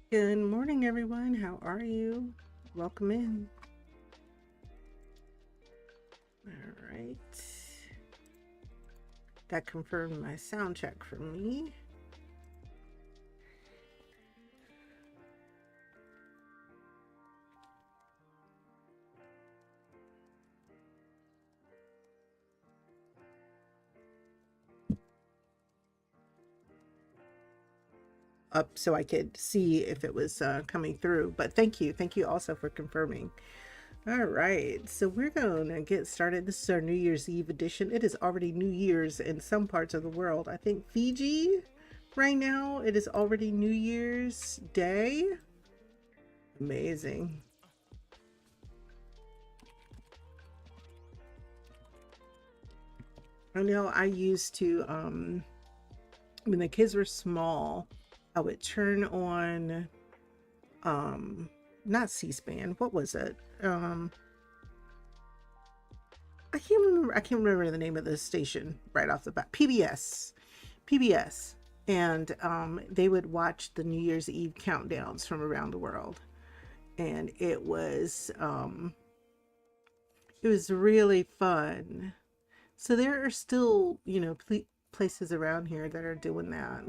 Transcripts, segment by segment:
Good morning, everyone. How are you? Welcome in. All right. That confirmed my sound check for me. Up so I could see if it was coming through. But thank you. Thank you also for confirming. All right. So we're going to get started. This is our New Year's Eve edition. It is already New Year's in some parts of the world. I think Fiji right now, it is already New Year's Day. Amazing. I know I used to when the kids were small, I would turn on um not C-SPAN. What was it? I can't remember the name of the station right off the bat. PBS. PBS. And they would watch the New Year's Eve countdowns from around the world. And it was really fun. So there are still, places around here that are doing that.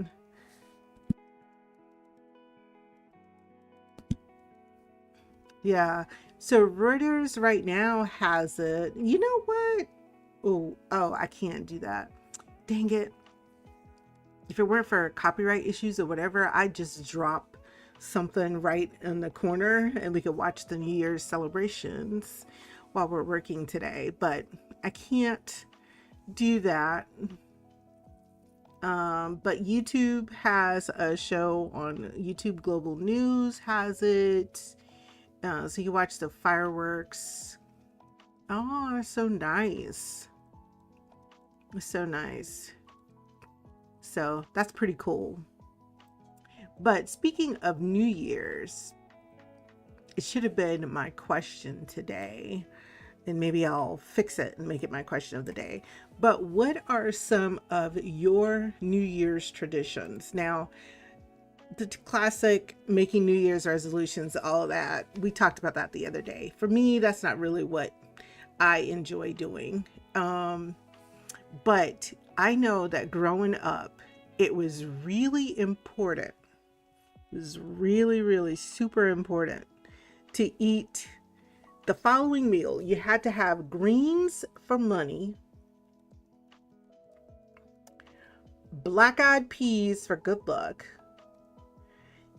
Yeah. So Reuters right now has it. You know what? Oh, I can't do that. Dang it. If it weren't for copyright issues or whatever, I'd just drop something right in the corner and we could watch the New Year's celebrations while we're working today. But I can't do that. But YouTube has a show on YouTube. Global News has it. So you watch the fireworks. Oh, it's so nice. It's so nice. So that's pretty cool. But speaking of New Year's, it should have been my question today. And maybe I'll fix it and make it my question of the day. But what are some of your New Year's traditions? Now, the classic making New Year's resolutions, all of that, we talked about that the other day. For me, that's not really what I enjoy doing. But I know that growing up, it was really important. It was really, really super important to eat the following meal. You had to have greens for money, black eyed peas for good luck.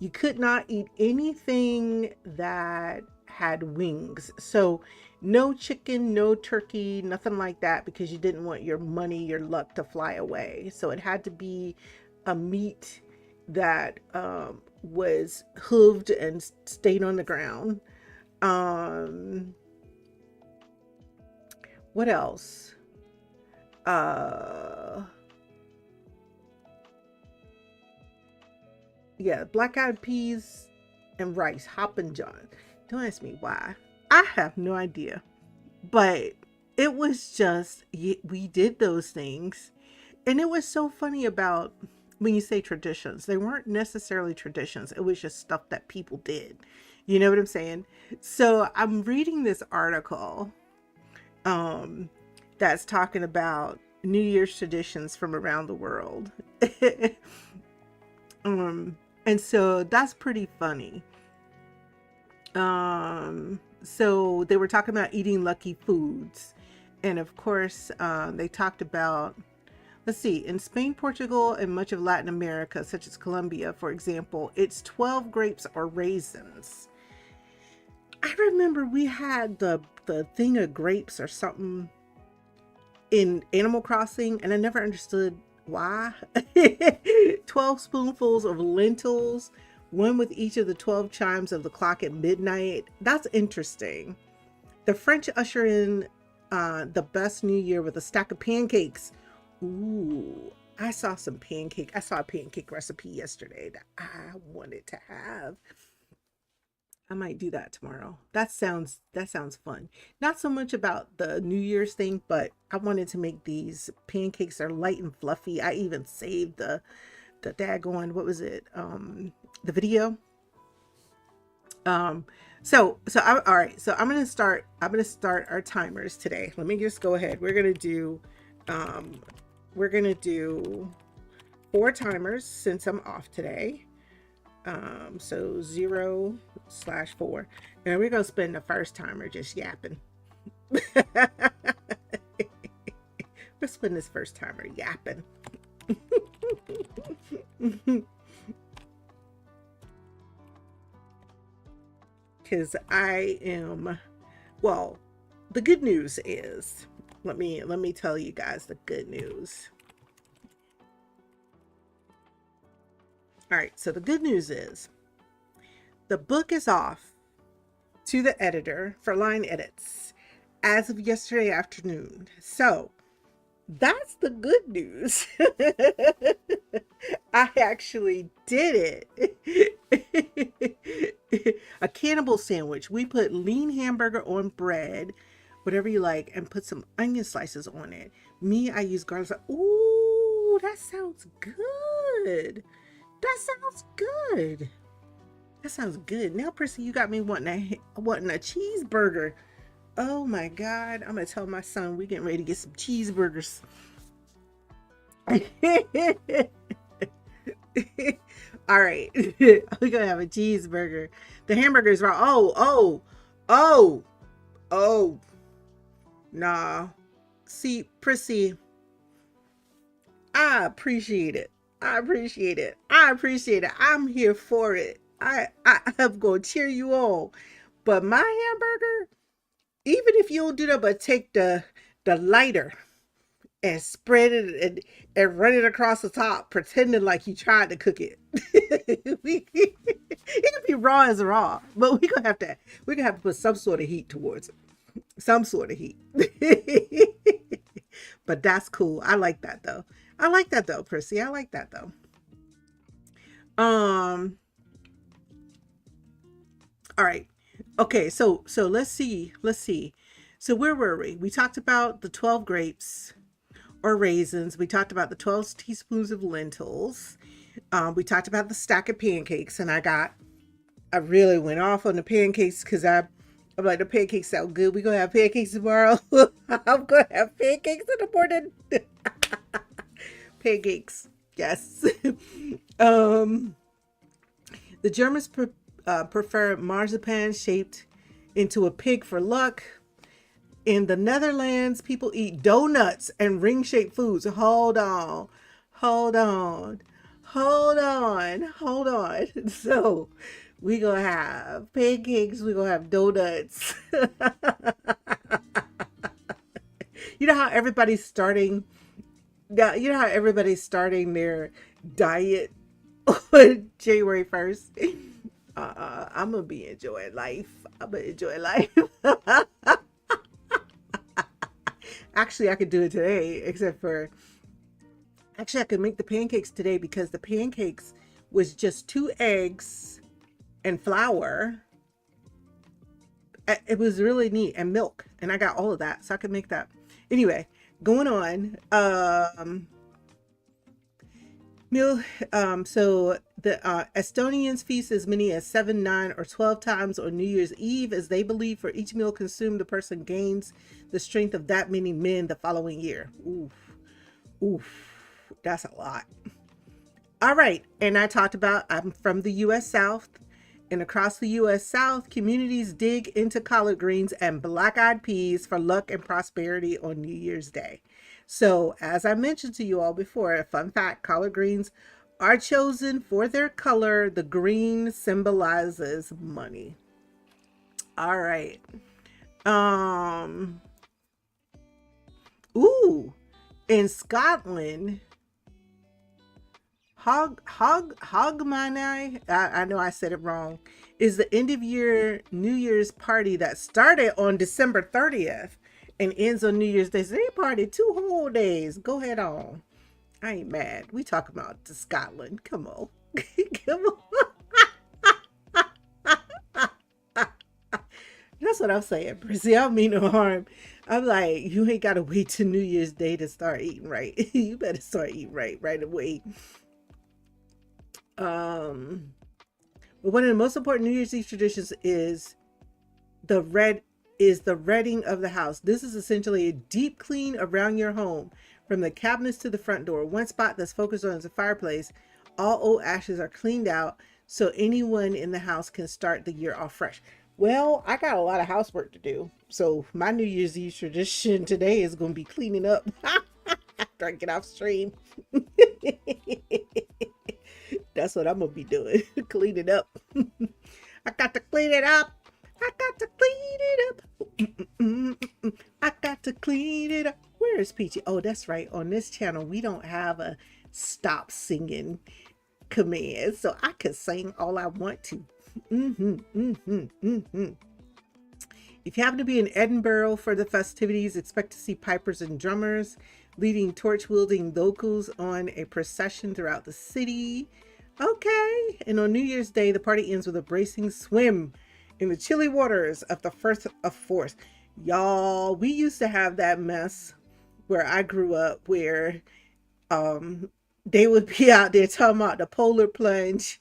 You could not eat anything that had wings. So, no chicken, no turkey, nothing like that, because you didn't want your money, your luck to fly away. So, it had to be a meat that was hooved and stayed on the ground. Um, what else? Uh, yeah, black eyed peas and rice, Hoppin' John. Don't ask me why. I have no idea. But it was just, we did those things. And it was so funny about when you say traditions, they weren't necessarily traditions, it was just stuff that people did. You know what I'm saying? So I'm reading this article um, that's talking about New Year's traditions from around the world. And so that's pretty funny. So they were talking about eating lucky foods. And of course, they talked about, let's see, in Spain, Portugal, and much of Latin America, such as Colombia, for example, it's 12 grapes or raisins. I remember we had the thing of grapes or something in Animal Crossing, and I never understood why. 12 spoonfuls of lentils, one with each of the 12 chimes of the clock at midnight. That's interesting. The French usher in the best New Year with a stack of pancakes. Ooh, I saw a pancake recipe yesterday that I wanted to have. I might do that tomorrow. That sounds fun. Not so much about the New Year's thing, but I wanted to make these pancakes. They're light and fluffy. I even saved the daggone, what was it? The video. Um, all right. So I'm gonna start our timers today. Let me just go ahead. Um, we're gonna do 4 timers since I'm off today. So 0/4, and we're gonna spend the first timer just yapping. Let's spend this first timer yapping. Because I am, well, the good news is, let me tell you guys the good news. All right, so the good news is the book is off to the editor for line edits as of yesterday afternoon. So that's the good news. I actually did it. A cannibal sandwich. We put lean hamburger on bread, whatever you like, and put some onion slices on it. Me, I use garlic. Ooh, that sounds good. That sounds good. That sounds good. Now, Prissy, you got me wanting a cheeseburger. Oh my God. I'm gonna tell my son we getting ready to get some cheeseburgers. All right. We're gonna have a cheeseburger. The hamburger is raw. Oh. Nah. See, Prissy, I appreciate it. I appreciate it. I appreciate it. I'm here for it. I'm gonna cheer you on. But my hamburger, even if you don't do that, but take the lighter and spread it and run it across the top, pretending like you tried to cook it. It can be raw as raw, but we're gonna have to put some sort of heat towards it. Some sort of heat. But that's cool. I like that though. I like that though, Prissy. I like that though. Um, all right. Okay, so let's see. Let's see. So where were we? We talked about the 12 grapes or raisins. We talked about the 12 teaspoons of lentils. We talked about the stack of pancakes, and I really went off on the pancakes because I'm like, the pancakes sound good. We gonna have pancakes tomorrow. I'm gonna have pancakes in the morning. Pancakes, yes. um, the Germans prefer marzipan shaped into a pig for luck. In the Netherlands, people eat donuts and ring-shaped foods. Hold on, hold on, hold on. So we gonna have pancakes. We gonna have donuts. You know how everybody's starting. Yeah, you know how everybody's starting their diet on January 1st. I'm gonna be enjoying life. I'm gonna enjoy life. Actually, I could do it today, except for actually I could make the pancakes today because the pancakes was just 2 eggs and flour. It was really neat, and milk, and I got all of that, so I could make that. Anyway, going on. Meal. So the Estonians feast as many as 7, 9, or 12 times on New Year's Eve, as they believe for each meal consumed, the person gains the strength of that many men the following year. Oof, oof, that's a lot. All right, and I talked about I'm from the U.S. South, and across the U.S. South, communities dig into collard greens and black-eyed peas for luck and prosperity on New Year's Day. So, as I mentioned to you all before, a fun fact, collard greens are chosen for their color. The green symbolizes money. All right. Um, ooh, in Scotland, Hogmanay, I know I said it wrong, is the end of year New Year's party that started on December 30th and ends on New Year's Day. So they party 2 whole days. Go ahead on. I ain't mad. We talk about the Scotland. Come on. Come on. That's what I'm saying, Prissy. I don't mean no harm. I'm like, you ain't gotta wait till New Year's Day to start eating right. You better start eating right away. Um But one of the most important New Year's Eve traditions the red is the redding of the house. This is essentially a deep clean around your home, from the cabinets to the front door. One spot that's focused on is the fireplace. All old ashes are cleaned out so anyone in the house can start the year off fresh. Well, I got a lot of housework to do. So my New Year's Eve tradition today is going to be cleaning up after I get off stream. That's what I'm going to be doing. Cleaning up. I got to clean it up. I got to clean it up. I got to clean it up. Where is Peachy? Oh, that's right. On this channel, we don't have a stop singing command, so I can sing all I want to. If you happen to be in Edinburgh for the festivities, expect to see pipers and drummers leading torch-wielding locals on a procession throughout the city. Okay. And on New Year's Day, the party ends with a bracing swim in the chilly waters of the Firth of Forth. Y'all, we used to have that mess where I grew up, where they would be out there talking about the polar plunge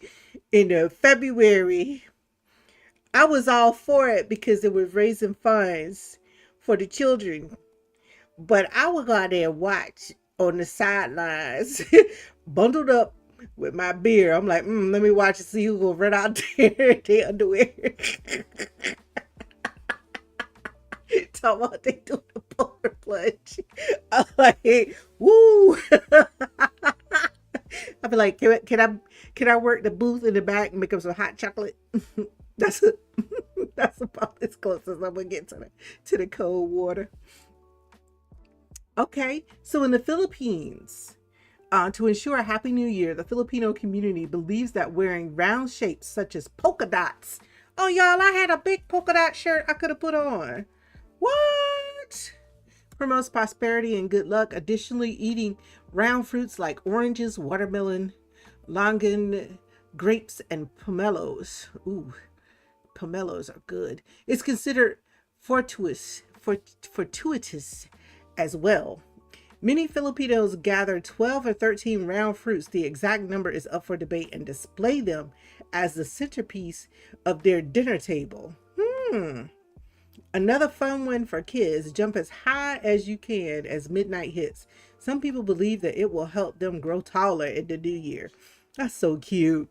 in February. I was all for it because it was raising funds for the children. But I would go out there and watch on the sidelines, bundled up with my beer. I'm like, let me watch and see who will run out there in their underwear. Talking about they do the polar plunge. I'm like, woo. I'd be like, can I work the booth in the back and make up some hot chocolate? That's about as close as I'm gonna get to the cold water. Okay, so in the Philippines, to ensure a happy new year, the Filipino community believes that wearing round shapes such as polka dots. Oh, y'all, I had a big polka dot shirt I could have put on. What? Promotes prosperity and good luck. Additionally, eating round fruits like oranges, watermelon, longan, grapes, and pomelos. Ooh, pomelos are good. It's considered fortuitous as well. Many Filipinos gather 12 or 13 round fruits. The exact number is up for debate, and display them as the centerpiece of their dinner table. Another fun one for kids: jump as high as you can as midnight hits. Some people believe that it will help them grow taller in the new year. That's so cute.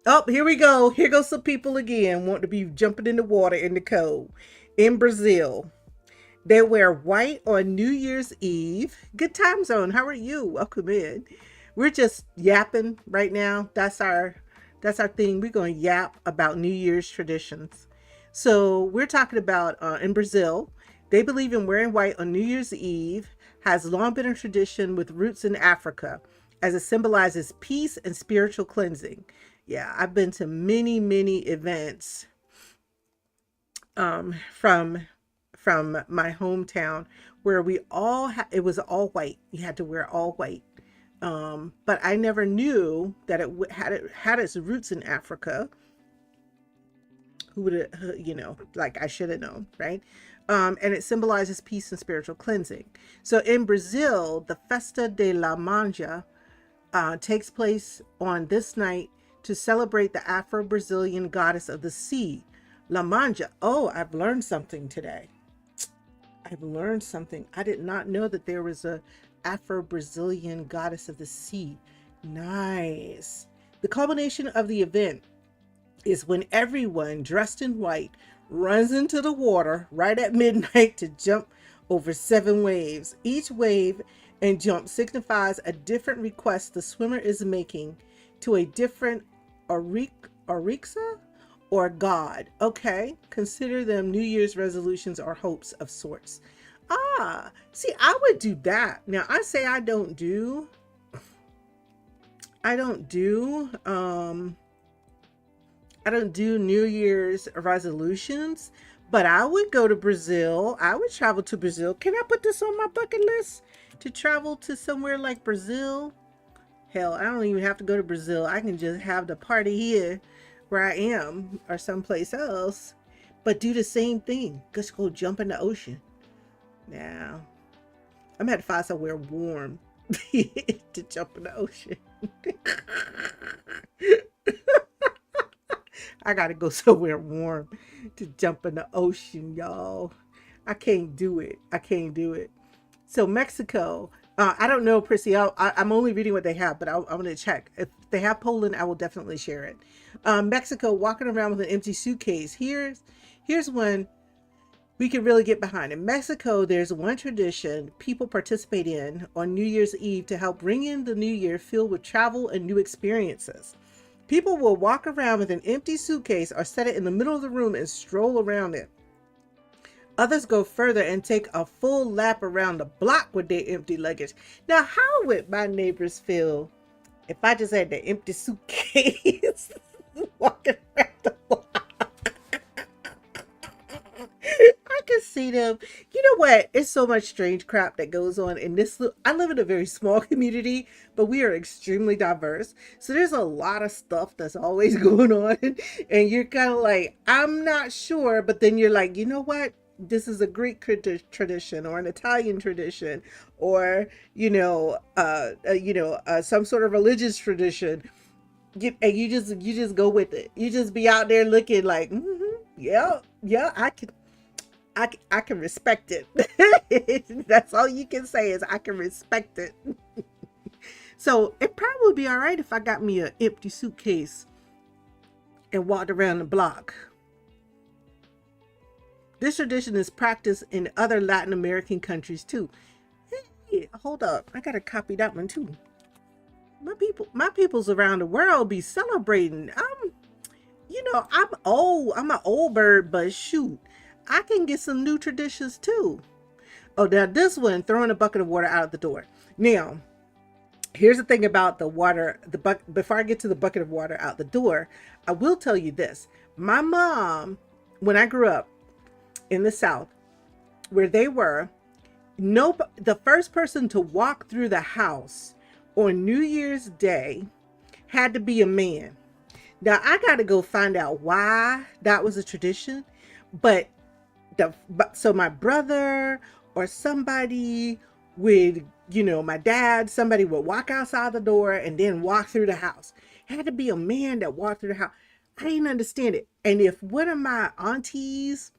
Oh, here we go. Here goes some people again want to be jumping in the water in the cold. In Brazil, they wear white on New Year's Eve. Good time zone. How are you? Welcome in. We're just yapping right now. That's our thing. We're going to yap about New Year's traditions. So we're talking about in Brazil, they believe in wearing white on New Year's Eve. Has long been a tradition with roots in Africa, as it symbolizes peace and spiritual cleansing. Yeah, I've been to many, many events from my hometown where it was all white. You had to wear all white. But I never knew that it had its roots in Africa. Who would have, like I should have known, right? And it symbolizes peace and spiritual cleansing. So in Brazil, the Festa de la Manja takes place on this night to celebrate the Afro-Brazilian goddess of the sea, La Manja. Oh, I've learned something today. I've learned something. I did not know that there was a Afro-Brazilian goddess of the sea. Nice. The culmination of the event is when everyone dressed in white runs into the water right at midnight to jump over 7 waves. Each wave and jump signifies a different request the swimmer is making to a different Orixa or God. Okay, consider them New Year's resolutions or hopes of sorts. See, I would do that. Now, I say I don't do New Year's resolutions, but I would go to Brazil. I would travel to Brazil. Can I put this on my bucket list to travel to somewhere like Brazil? Hell, I don't even have to go to Brazil. I can just have the party here where I am or someplace else, but do the same thing. Just go jump in the ocean. Now, I'm gonna have to find somewhere warm to jump in the ocean. I gotta go somewhere warm to jump in the ocean, y'all. I can't do it. I can't do it. So Mexico, I don't know, Prissy. I'm only reading what they have, but I'm going to check. If they have Poland, I will definitely share it. Mexico, walking around with an empty suitcase. Here's one we can really get behind. In Mexico, there's one tradition people participate in on New Year's Eve to help bring in the new year filled with travel and new experiences. People will walk around with an empty suitcase or set it in the middle of the room and stroll around it. Others go further and take a full lap around the block with their empty luggage. Now, how would my neighbors feel if I just had the empty suitcase walking around the block? I can see them. You know what? It's so much strange crap that goes on in this. I live in a very small community, but we are extremely diverse. So there's a lot of stuff that's always going on. And you're kind of like, I'm not sure. But then you're like, you know what? This is a Greek tradition or an Italian tradition or, some sort of religious tradition. And you just go with it. You just be out there looking like, yeah, I can respect it. That's all you can say is I can respect it. So it probably would be all right if I got me an empty suitcase and walked around the block. This tradition is practiced in other Latin American countries too. Hey, hold up. I gotta copy that one too. My peoples around the world be celebrating. I'm old. I'm an old bird, but shoot, I can get some new traditions too. Oh, now this one, throwing a bucket of water out of the door. Now, here's the thing about the water, before I get to the bucket of water out the door, I will tell you this. My mom, when I grew up in the South, where they were, the first person to walk through the house on New Year's Day had to be a man. Now I got to go find out why that was a tradition, so my brother or somebody would, my dad, somebody would walk outside the door and then walk through the house. It had to be a man that walked through the house. I didn't understand it. And if one of my aunties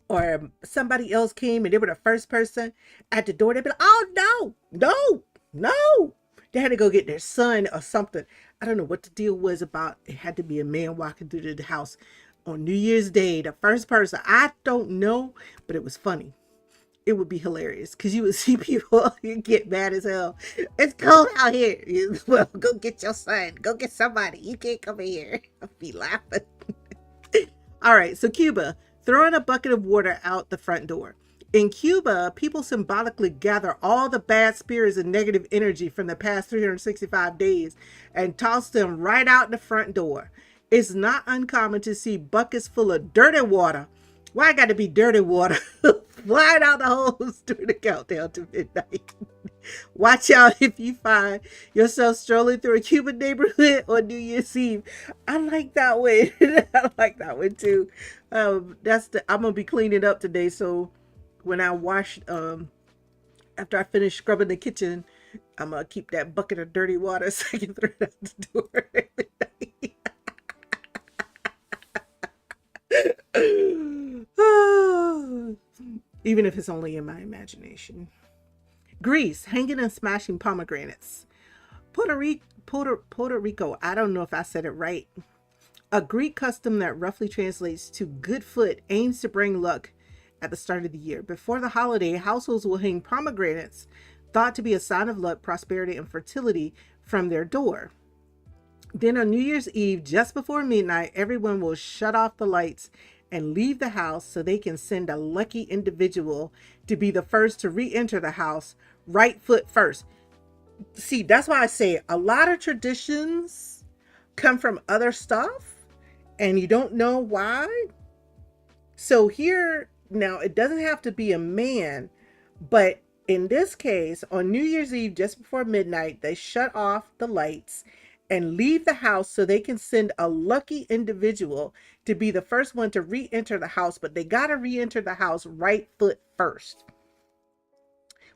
or somebody else came and they were the first person at the door, they'd be like, oh, no. They had to go get their son or something. I don't know what the deal was about. It had to be a man walking through the house on New Year's Day, the first person. I don't know, but it was funny. It would be hilarious because you would see people get mad as hell. It's cold out here. Well, go get your son. Go get somebody. You can't come in here. I'll be laughing. All right, so Cuba, throwing a bucket of water out the front door. In Cuba, people symbolically gather all the bad spirits and negative energy from the past 365 days and toss them right out the front door. It's not uncommon to see buckets full of dirty water. Why I got to be dirty water? Flying out the hose during the countdown to midnight. Watch out if you find yourself strolling through a Cuban neighborhood on New Year's Eve. I like that one. I like that one too. I'm gonna be cleaning up today, so when I wash, after I finish scrubbing the kitchen, I'm gonna keep that bucket of dirty water so I can throw it out the door every night. Even if it's only in my imagination. Greece, hanging and smashing pomegranates. Puerto Rico, I don't know if I said it right. A Greek custom that roughly translates to good foot aims to bring luck at the start of the year. Before the holiday, households will hang pomegranates, thought to be a sign of luck, prosperity, and fertility, from their door. Then on New Year's Eve, just before midnight, everyone will shut off the lights and leave the house so they can send a lucky individual to be the first to re-enter the house, right foot first. See, that's why I say a lot of traditions come from other stuff and you don't know why. So here, now it doesn't have to be a man, but in this case, on New Year's Eve, just before midnight, they shut off the lights and leave the house so they can send a lucky individual to be the first one to re-enter the house, but they got to re-enter the house right foot first.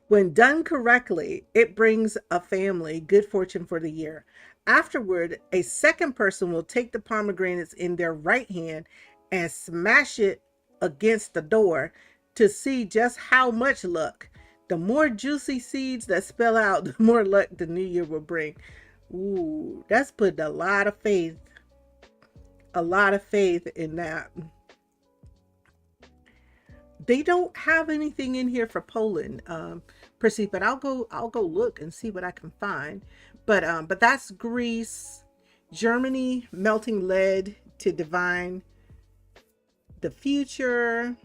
When done correctly, it brings a family good fortune for the year. Afterward, a second person will take the pomegranates in their right hand and smash it against the door to see just how much luck. The more juicy seeds that spell out, the more luck the new year will bring. Ooh, that's putting a lot of faith in that. They don't have anything in here for Poland, per se, but I'll go look and see what I can find. But that's Greece. Germany, melting lead to divine the future.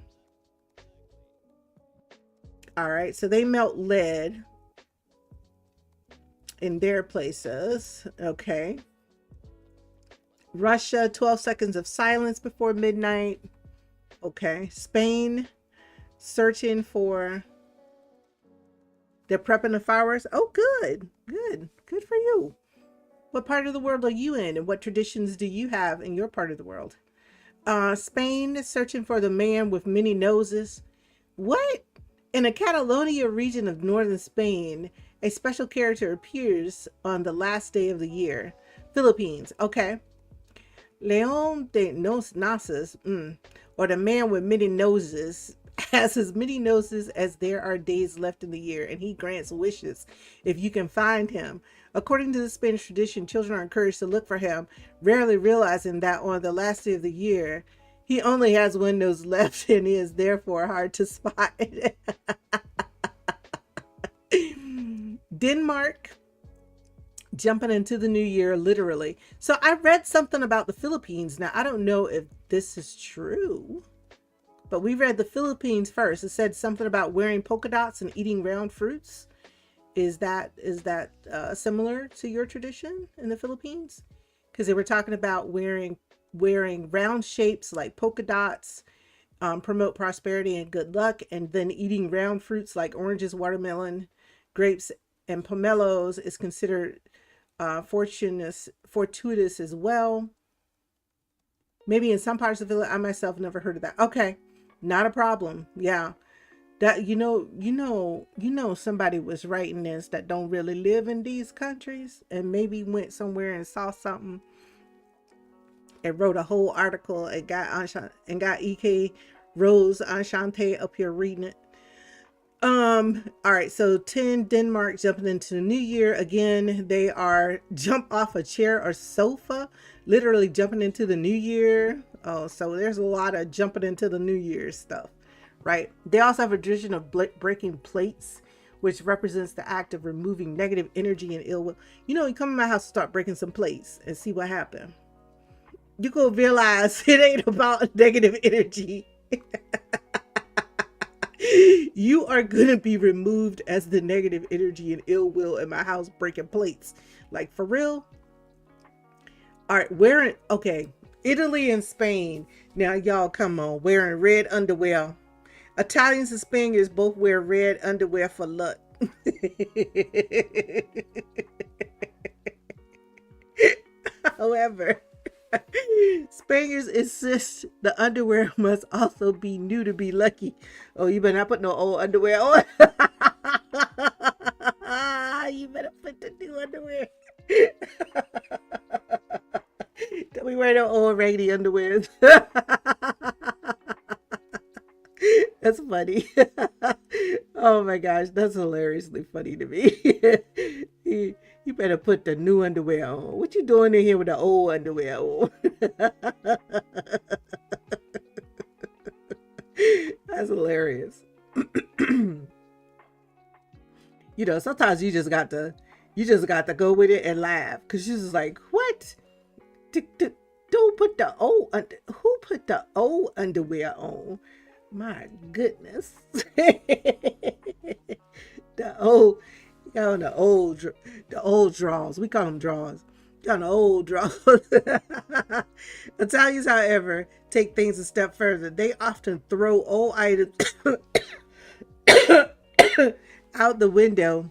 All right, so they melt lead in their places. Okay. Russia, 12 seconds of silence before midnight. Okay. Spain, searching for, they're prepping the fireworks. Oh, good. Good for you. What part of the world are you in, and what traditions do you have in your part of the world? Spain, searching for the man with many noses. What? In a Catalonia region of northern Spain, a special character appears on the last day of the year. Philippines, okay. Leon de los Nases, or the man with many noses, has as many noses as there are days left in the year, and he grants wishes if you can find him. According to the Spanish tradition, children are encouraged to look for him, rarely realizing that on the last day of the year, he only has one nose left and is therefore hard to spot. Denmark, jumping into the new year, literally. So I read something about the Philippines. Now, I don't know if this is true, but we read the Philippines first. It said something about wearing polka dots and eating round fruits. Is that similar to your tradition in the Philippines? Because they were talking about wearing round shapes like polka dots, promote prosperity and good luck, and then eating round fruits like oranges, watermelon, grapes, and pomelos is considered fortuitous as well. Maybe in some parts of the village. I myself never heard of that. Okay, not a problem. Yeah. That you know somebody was writing this that don't really live in these countries and maybe went somewhere and saw something and wrote a whole article and got EK Rose Enchante up here reading it. All right, so 10, Denmark jumping into the new year. Again, they are jump off a chair or sofa, literally jumping into the new year. Oh, so there's a lot of jumping into the new year stuff. Right. They also have a tradition of breaking plates, which represents the act of removing negative energy and ill will. You know, you come to my house, start breaking some plates and see what happened. You go realize it ain't about negative energy. You are going to be removed as the negative energy and ill will in my house breaking plates. Like, for real? All right, okay, Italy and Spain. Now, y'all, come on, wearing red underwear. Italians and Spaniards both wear red underwear for luck. However, Spaniards insist the underwear must also be new to be lucky. Oh, you better not put no old underwear on. You better put the new underwear. Don't be wearing no old raggedy underwear. That's funny. Oh my gosh, that's hilariously funny to me. You better put the new underwear on. What you doing in here with the old underwear on? That's hilarious. You know, sometimes you just got to go with it and laugh, because she's just like, what? Don't put the old who put the old underwear on? My goodness. The old, y'all, the old draws. We call them draws. Y'all, the old draws. Italians, however, take things a step further. They often throw old items out the window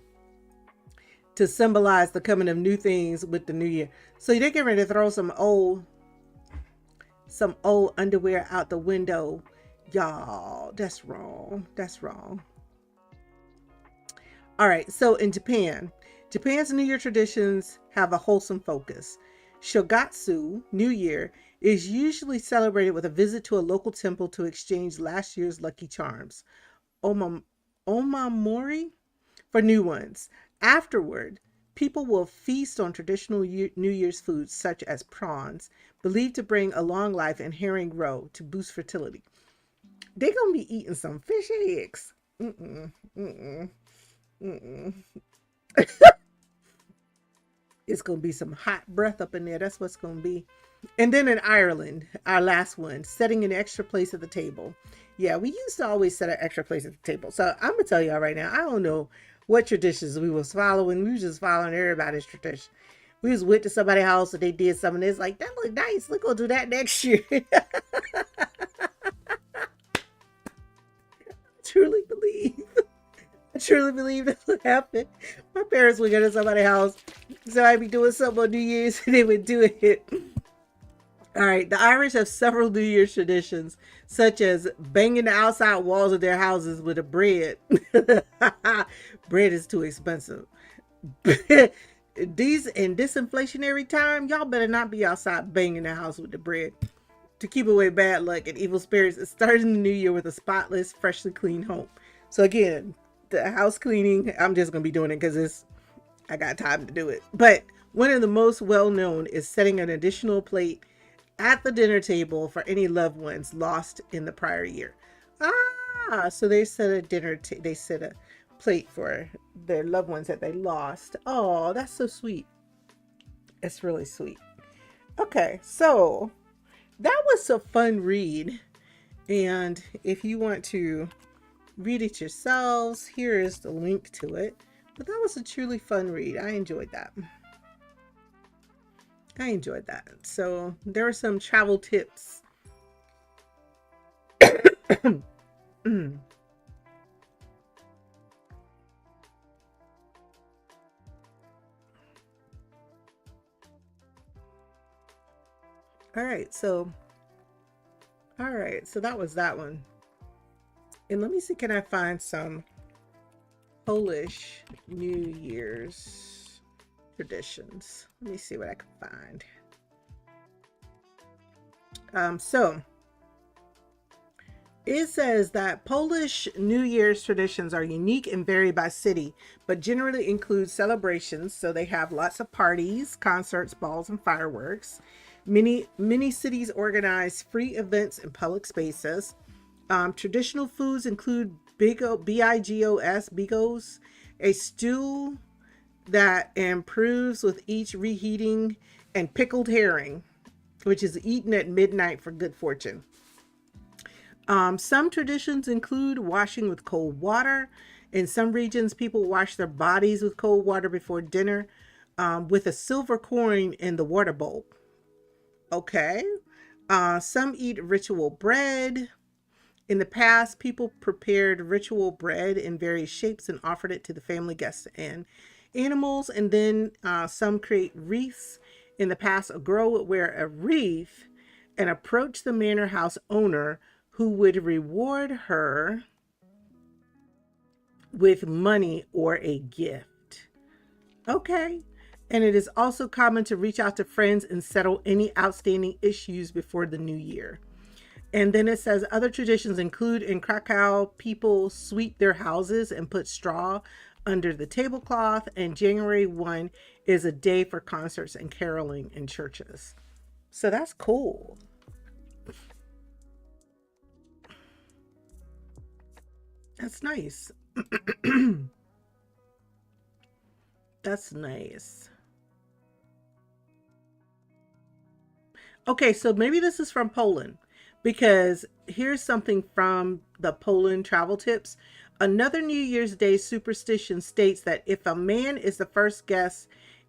to symbolize the coming of new things with the new year. So they get ready to throw some old underwear out the window. Y'all, that's wrong. That's wrong. All right, so in Japan, Japan's New Year traditions have a wholesome focus. Shogatsu, New Year, is usually celebrated with a visit to a local temple to exchange last year's lucky charms, Oma, omamori, for new ones. Afterward, people will feast on traditional New Year's foods such as prawns, believed to bring a long life, and herring roe to boost fertility. They're gonna be eating some fish eggs. Mm-mm, mm-mm, mm-mm. It's gonna be some hot breath up in there. That's what's gonna be. And then in Ireland, our last one, setting an extra place at the table. Yeah, we used to always set an extra place at the table. So I'm gonna tell y'all right now, I don't know what traditions we was following. We was just following everybody's tradition. We was went to somebody's house and they did something. It's like, that look nice. We're gonna do that next year. truly believe. I truly believe that would happen. My parents would go to somebody's house. So I'd be doing something on New Year's and they would do it. All right, the Irish have several New Year's traditions, such as banging the outside walls of their houses with a bread. Bread is too expensive. These in this inflationary time, y'all better not be outside banging the house with the bread to keep away bad luck and evil spirits. It started in the new year with a spotless, freshly clean home. So again, the house cleaning, I'm just gonna be doing it because I got time to do it. But one of the most well known is setting an additional plate at the dinner table for any loved ones lost in the prior year. So they set a they set a plate for their loved ones that they lost. Oh, that's so sweet. It's really sweet. Okay, so that was a fun read. And if you want to read it yourselves, here is the link to it. But that was a truly fun read. I enjoyed that. So there are some travel tips. All right, so that was that one. And let me see, can I find some Polish New Year's traditions? Let me see what I can find. So it says that Polish New Year's traditions are unique and vary by city, but generally include celebrations. So they have lots of parties, concerts, balls, and fireworks. Many cities organize free events in public spaces. Traditional foods include bigos, a stew that improves with each reheating, and pickled herring, which is eaten at midnight for good fortune. Some traditions include washing with cold water. In some regions, people wash their bodies with cold water before dinner with a silver coin in the water bowl. Okay. Some eat ritual bread. In the past, people prepared ritual bread in various shapes and offered it to the family, guests, and animals. And then some create wreaths. In the past, a girl would wear a wreath and approach the manor house owner, who would reward her with money or a gift. Okay. And it is also common to reach out to friends and settle any outstanding issues before the new year. And then it says other traditions include in Krakow, people sweep their houses and put straw under the tablecloth. And January 1 is a day for concerts and caroling in churches. So that's cool. That's nice. That's nice. Okay, so maybe this is from Poland, because here's something from the Poland travel tips. Another New Year's Day superstition states that if a man is the first guest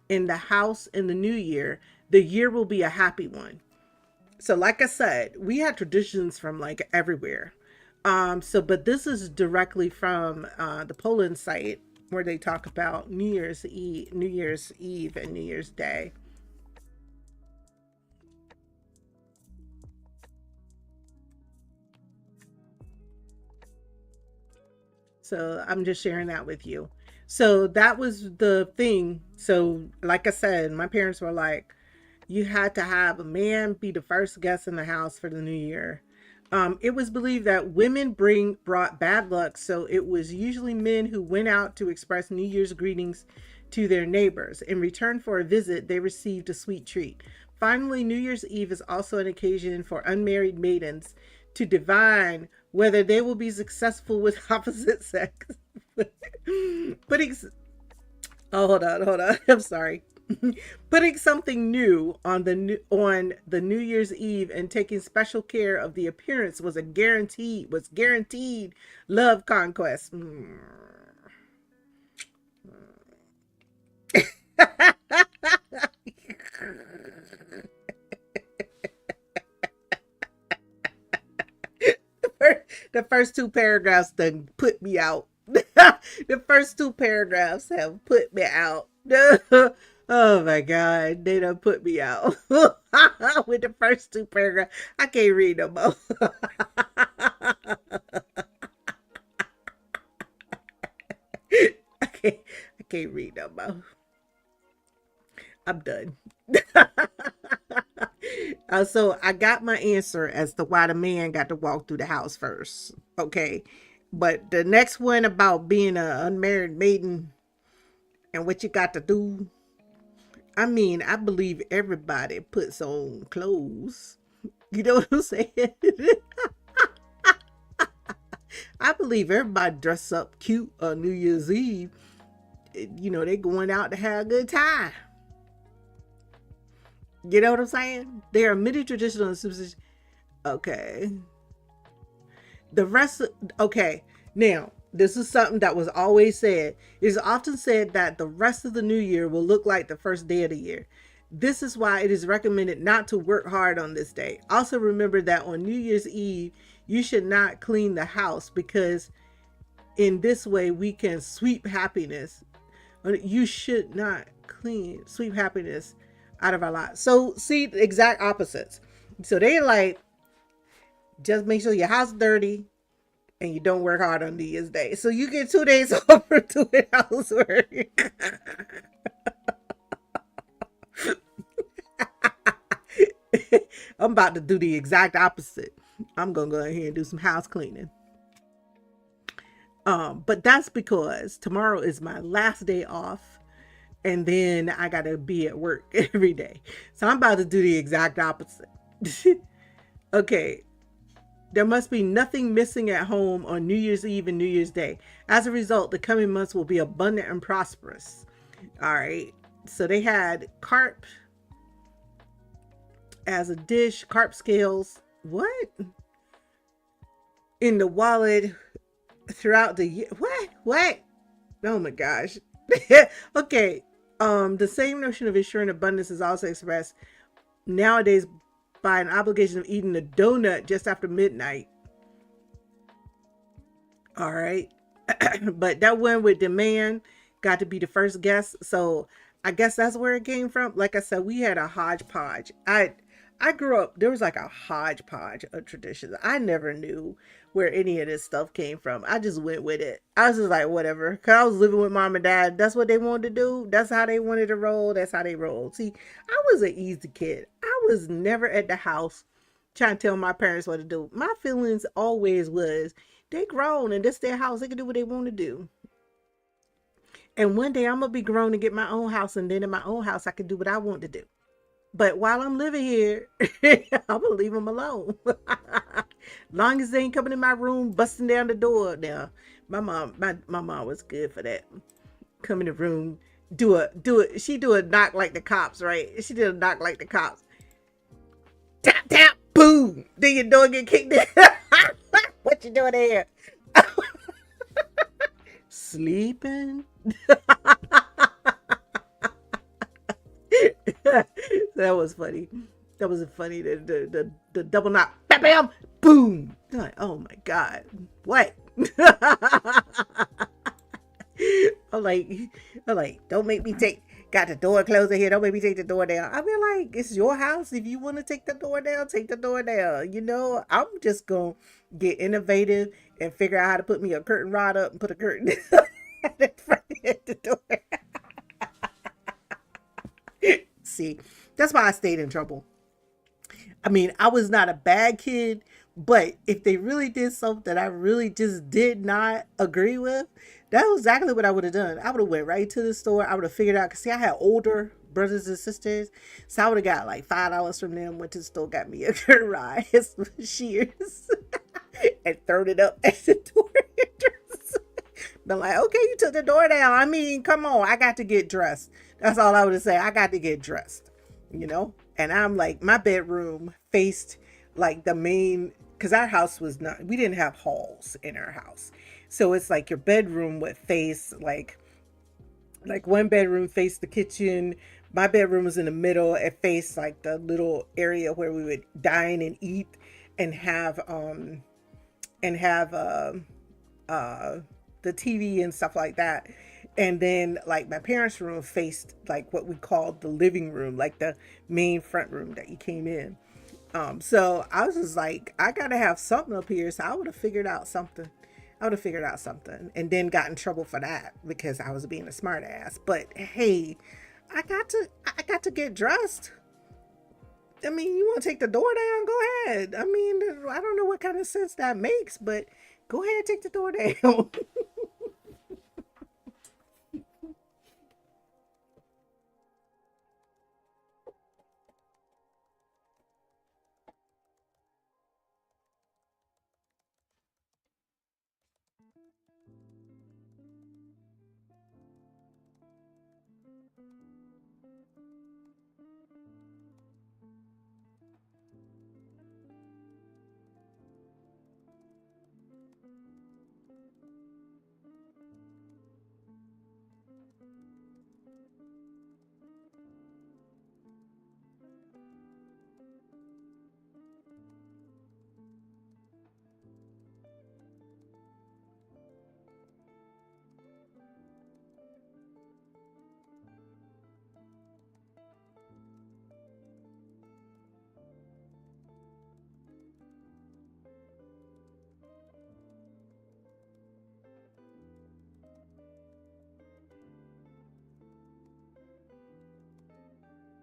in the house in the new year, the year will be a happy one. So like I said, we had traditions from like everywhere. But this is directly from the Poland site, where they talk about New Year's Eve and New Year's Day. So I'm just sharing that with you. So that was the thing. So, like I said, my parents were like, you had to have a man be the first guest in the house for the new year. It was believed that women brought bad luck, so it was usually men who went out to express New Year's greetings to their neighbors. In return for a visit, they received a sweet treat. Finally, New Year's Eve is also an occasion for unmarried maidens to divine whether they will be successful with opposite sex. Putting Oh, hold on. I'm sorry. Putting something new on the New Year's Eve and taking special care of the appearance was guaranteed love conquest. The first two paragraphs done put me out. The first two paragraphs have put me out. Oh my god, they done put me out with the first two paragraphs. I can't read no more. I can't. I can't read no more. I'm done. So I got my answer as to why the man got to walk through the house first. Okay, but the next one about being an unmarried maiden and what you got to do. I mean, I believe everybody puts on clothes. You know what I'm saying? I believe everybody dress up cute on New Year's Eve. You know, they going out to have a good time. You know what I'm saying? There are many traditional and superstitions. Okay. The rest of, okay. Now, this is something that was always said. It is often said that the rest of the new year will look like the first day of the year. This is why it is recommended not to work hard on this day. Also, remember that on New Year's Eve, you should not clean the house because in this way we can sweep happiness. You should not sweep happiness out of our lives. So, see the exact opposites. So, they like, just make sure your house is dirty and you don't work hard on New Year's Day. So you get 2 days off for doing housework. I'm about to do the exact opposite. I'm gonna go ahead and do some house cleaning. But that's because tomorrow is my last day off, and then I gotta be at work every day. So I'm about to do the exact opposite. Okay, there must be nothing missing at home on New Year's Eve and New Year's Day. As a result, the coming months will be abundant and prosperous. All right. So they had carp as a dish, carp scales. What? In the wallet throughout the year. What? What? Oh my gosh. Okay. The same notion of ensuring abundance is also expressed nowadays by an obligation of eating a donut just after midnight. All right. But that one with the man got to be the first guest. So I guess that's where it came from. Like I said, we had a hodgepodge. I grew up, there was like a hodgepodge of traditions. I never knew where any of this stuff came from. I just went with it. I was just like, whatever. Cause I was living with mom and dad. That's what they wanted to do. That's how they wanted to roll. That's how they rolled. See, I was an easy kid. I was never at the house trying to tell my parents what to do. My feelings always was they grown and this their house. They can do what they want to do. And one day I'm gonna be grown and get my own house, and then in my own house I can do what I want to do. But while I'm living here, I'm gonna leave them alone. Long as they ain't coming in my room, busting down the door. Now, my mom was good for that. Come in the room, do it. She do a knock like the cops, right? She did a knock like the cops. Tap tap, boom. Then your door get kicked in. What you doing here? Sleeping. That was funny. That was funny. The double knock, bam, bam, boom. Like, oh my god, what? I'm like, don't make me take. Got the door closed in here. Don't make me take the door down. I mean, like, it's your house. If you want to take the door down, take the door down. You know, I'm just gonna get innovative and figure out how to put me a curtain rod up and put a curtain. in front of the door. See, that's why I stayed in trouble. I mean, I was not a bad kid, but if they really did something that I really just did not agree with, that was exactly what I would have done. I would have went right to the store. I would have figured out, cause see, I had older brothers and sisters, so I would have got like $5 from them. Went to the store, got me a good ride, some shears, and thrown it up at the door entrance. Been like, okay, you took the door down. I mean, come on, I got to get dressed. That's all I would have said. I got to get dressed, you know? And I'm like, my bedroom faced like the main, because our house was not, we didn't have halls in our house. So it's like your bedroom would face like one bedroom faced the kitchen. My bedroom was in the middle. It faced like the little area where we would dine and eat and have uh the TV and stuff like that. And then like my parents' room faced like what we called the living room, like the main front room that you came in. So I was just like, I gotta have something up here. So I would have figured out something. I would have figured out something and then got in trouble for that because I was being a smart ass. But hey, I got to get dressed. I mean, you want to take the door down? Go ahead. I mean, I don't know what kind of sense that makes, but go ahead, take the door down.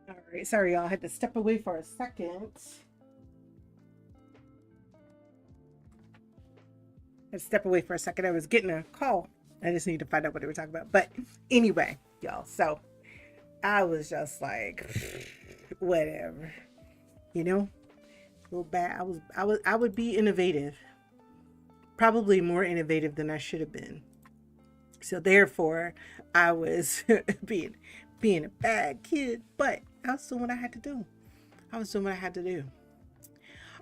All right, sorry, y'all. I had to step away for a second. I had to step away for a second. I was getting a call. I just need to find out what they were talking about. But anyway, y'all. So I was just like, whatever, you know. A little bad. I would be innovative, probably more innovative than I should have been. So therefore, I was being a bad kid, but I was doing what I had to do. I was doing what I had to do.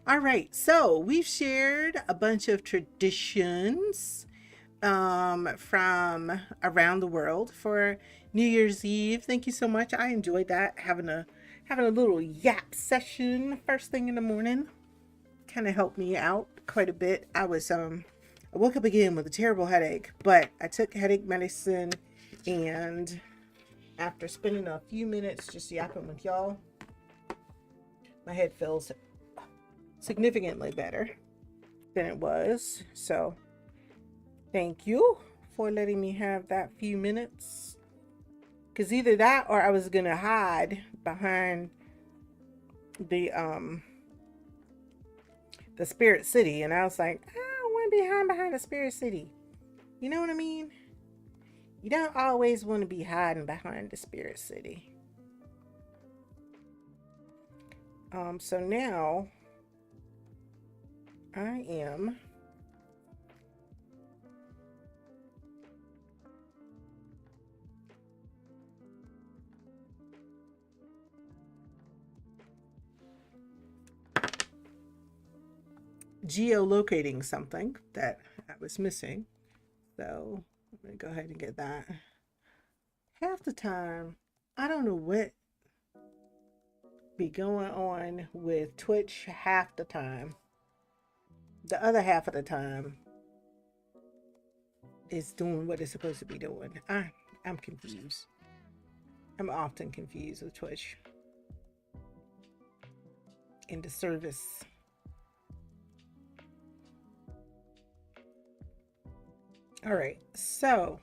All right, so we've shared a bunch of traditions from around the world for New Year's Eve. Thank you so much. I enjoyed that having a little yap session first thing in the morning. Kind of helped me out quite a bit. I woke up again with a terrible headache, but I took headache medicine, and after spending a few minutes just yapping with y'all, my head feels significantly better than it was. So thank you for letting me have that few minutes. Because either that or I was gonna hide behind the the Spirit City, and I was like, I don't want to be hiding behind the Spirit City. You know what I mean? You don't always want to be hiding behind the Spirit City. So now I am geolocating something that I was missing. So I'm gonna go ahead and get that. Half the time, I don't know what be going on with Twitch half the time. The other half of the time is doing what it's supposed to be doing. I'm confused. I'm often confused with Twitch in the service. All right, so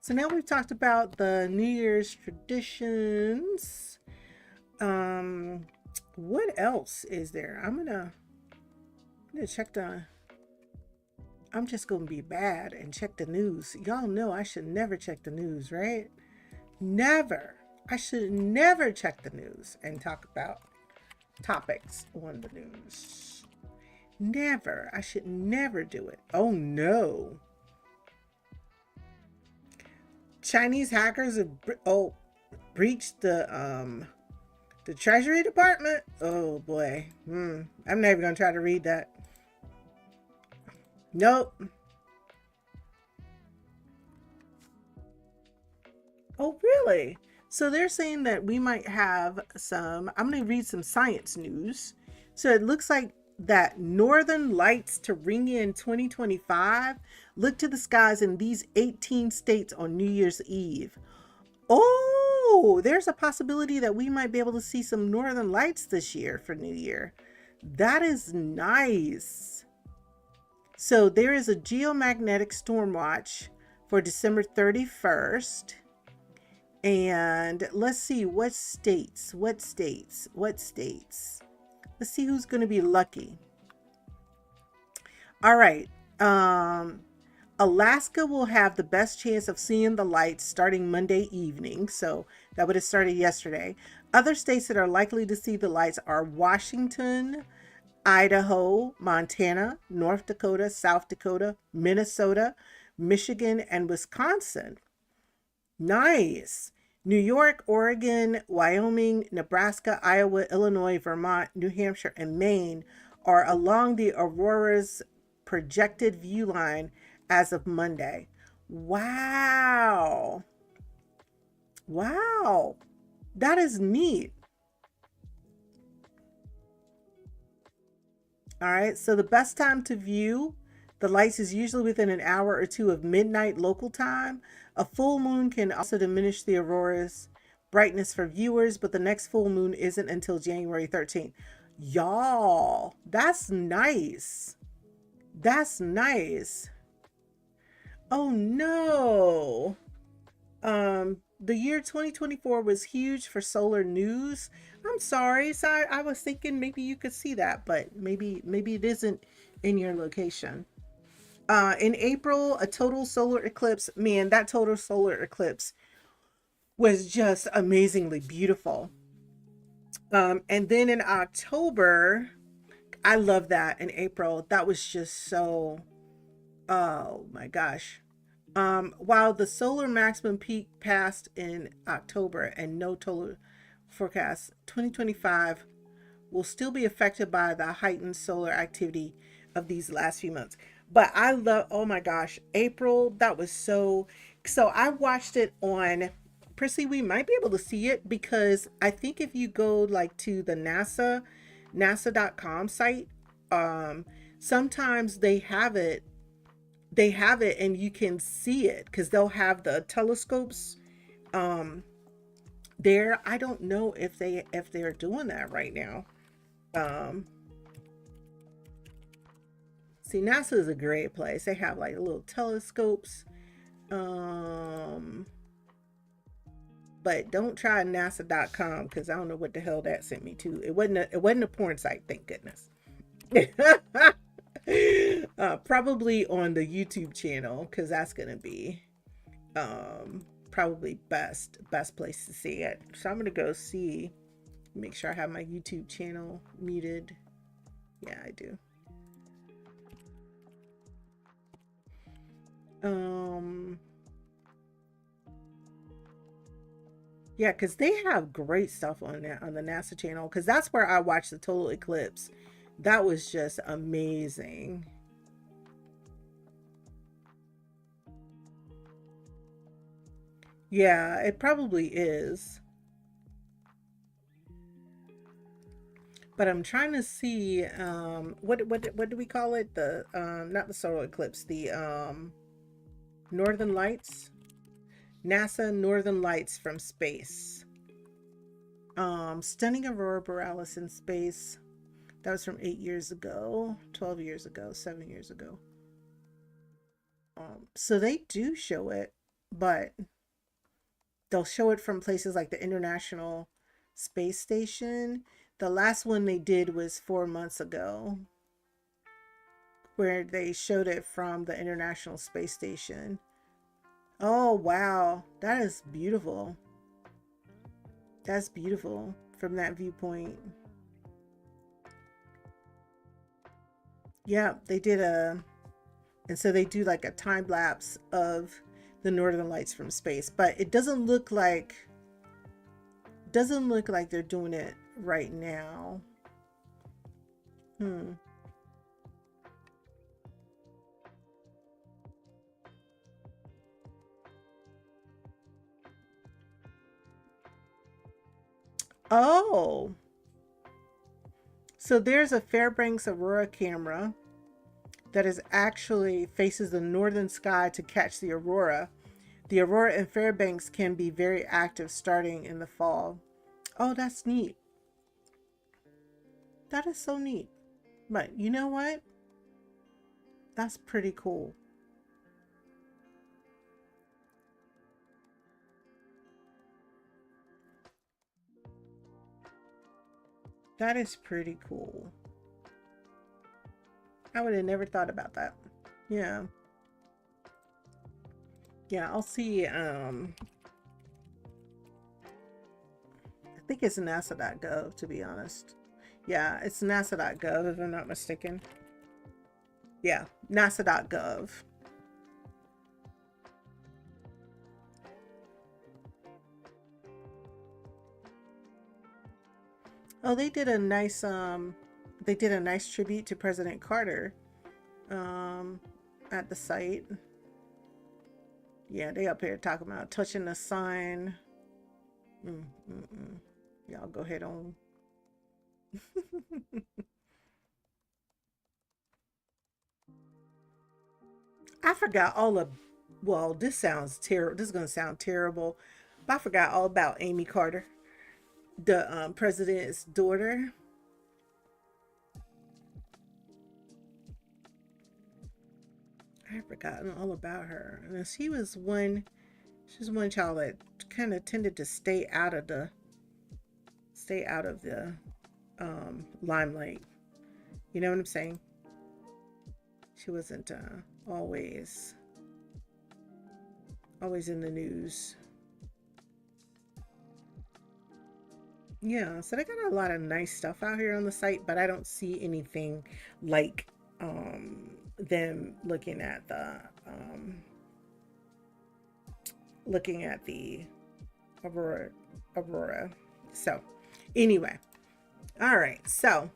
So now we've talked about the New Year's traditions. What else is there? I'm gonna check the. I'm just gonna be bad and check the news. Y'all know I should never check the news, right? Never. I should never check the news and talk about topics on the news. Never. I should never do it. Oh no. Chinese hackers have breached the Treasury Department. Oh boy. I'm never gonna try to read that. Nope. Oh really? So they're saying that we might have some. I'm gonna read some science news. So it looks like that northern lights to ring in 2025. Look to the skies in these 18 states on New Year's Eve. Oh, there's a possibility that we might be able to see some northern lights this year for New Year. That is nice. So there is a geomagnetic storm watch for December 31st. And let's see what states. Let's see who's going to be lucky. All right. Alaska will have the best chance of seeing the lights starting Monday evening. So that would have started yesterday. Other states that are likely to see the lights are Washington, Idaho, Montana, North Dakota, South Dakota, Minnesota, Michigan, and Wisconsin. Nice. New York, Oregon, Wyoming, Nebraska, Iowa, Illinois, Vermont, New Hampshire, and Maine are along the aurora's projected view line as of Monday. Wow. Wow. That is neat. All right. So the best time to view the lights is usually within an hour or two of midnight local time. A full moon can also diminish the aurora's brightness for viewers, but the next full moon isn't until January 13th. Y'all, that's nice. That's nice. Oh no. The year 2024 was huge for solar news. I'm sorry. So I was thinking maybe you could see that, but maybe it isn't in your location. In April, a total solar eclipse. Man, that total solar eclipse was just amazingly beautiful. And then in October, I love that in April. That was just so, oh my gosh. While the solar maximum peak passed in October and no total forecast, 2025 will still be affected by the heightened solar activity of these last few months. But I love, oh my gosh, April, that was so I watched it on, Prissy, we might be able to see it because I think if you go like to the nasa.com site, sometimes they have it and you can see it because they'll have the telescopes there. I don't know if they're doing that right now. um See, NASA is a great place. They have like little telescopes. But don't try nasa.com because I don't know what the hell that sent me to. It wasn't a porn site, thank goodness. Probably on the YouTube channel because that's gonna be probably best place to see it. So I'm gonna go see, make sure I have my YouTube channel muted. Yeah, I do. Yeah, because they have great stuff on that on the NASA channel. Because that's where I watched the total eclipse. That was just amazing. Yeah, it probably is. But I'm trying to see what do we call it? The not the solar eclipse, the northern lights. NASA Northern Lights from space. Stunning aurora borealis in space. That was from 8 years ago, 12 years ago, 7 years ago. So they do show it. but they'll show it from places like the International Space Station. The last one they did was 4 months ago, where they showed it from the International Space Station. Oh, wow. That is beautiful. That's beautiful from that viewpoint. Yeah, they did and so they do like a time lapse of the Northern Lights from space, but it doesn't look like they're doing it right now. Hmm. Oh, so there's a Fairbanks Aurora camera that is actually faces the northern sky to catch the aurora. The aurora in Fairbanks can be very active starting in the fall. Oh, that's neat. That is so neat. But you know what? That's pretty cool. That is pretty cool. I would have never thought about that. Yeah. Yeah, I'll see. I think it's nasa.gov, to be honest. Yeah, it's nasa.gov if I'm not mistaken. Yeah, nasa.gov. Oh, they did a nice tribute to President Carter um at the site. Yeah, they up here talking about touching the sign. Mm, mm, mm. Y'all go ahead on. I forgot all of, well, this sounds terrible. This is going to sound terrible, but I forgot all about Amy Carter, the president's daughter. I had forgotten all about her. And she was one child that kind of tended to stay out of the limelight. You know what I'm saying? She wasn't always always in the news. Yeah, so they got a lot of nice stuff out here on the site, but I don't see anything like them looking at the Aurora. So anyway, all right. So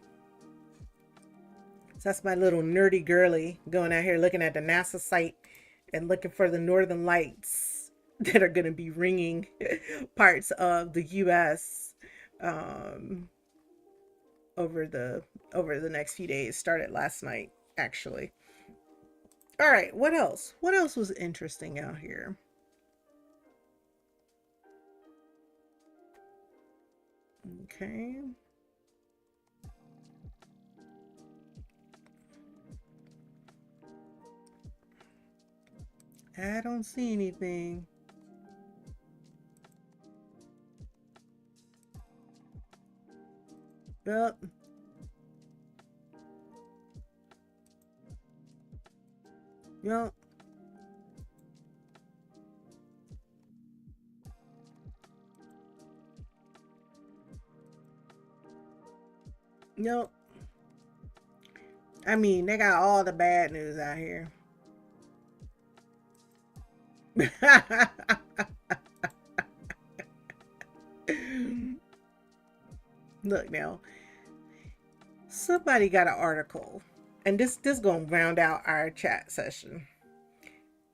that's my little nerdy girly going out here looking at the NASA site and looking for the northern lights that are going to be ringing parts of the US um over the next few days. Started last night actually. All right, what else was interesting out here? Okay. I don't see anything. Yep. Yep. Yep. I mean, they got all the bad news out here. Look now, somebody got an article, and this gonna round out our chat session.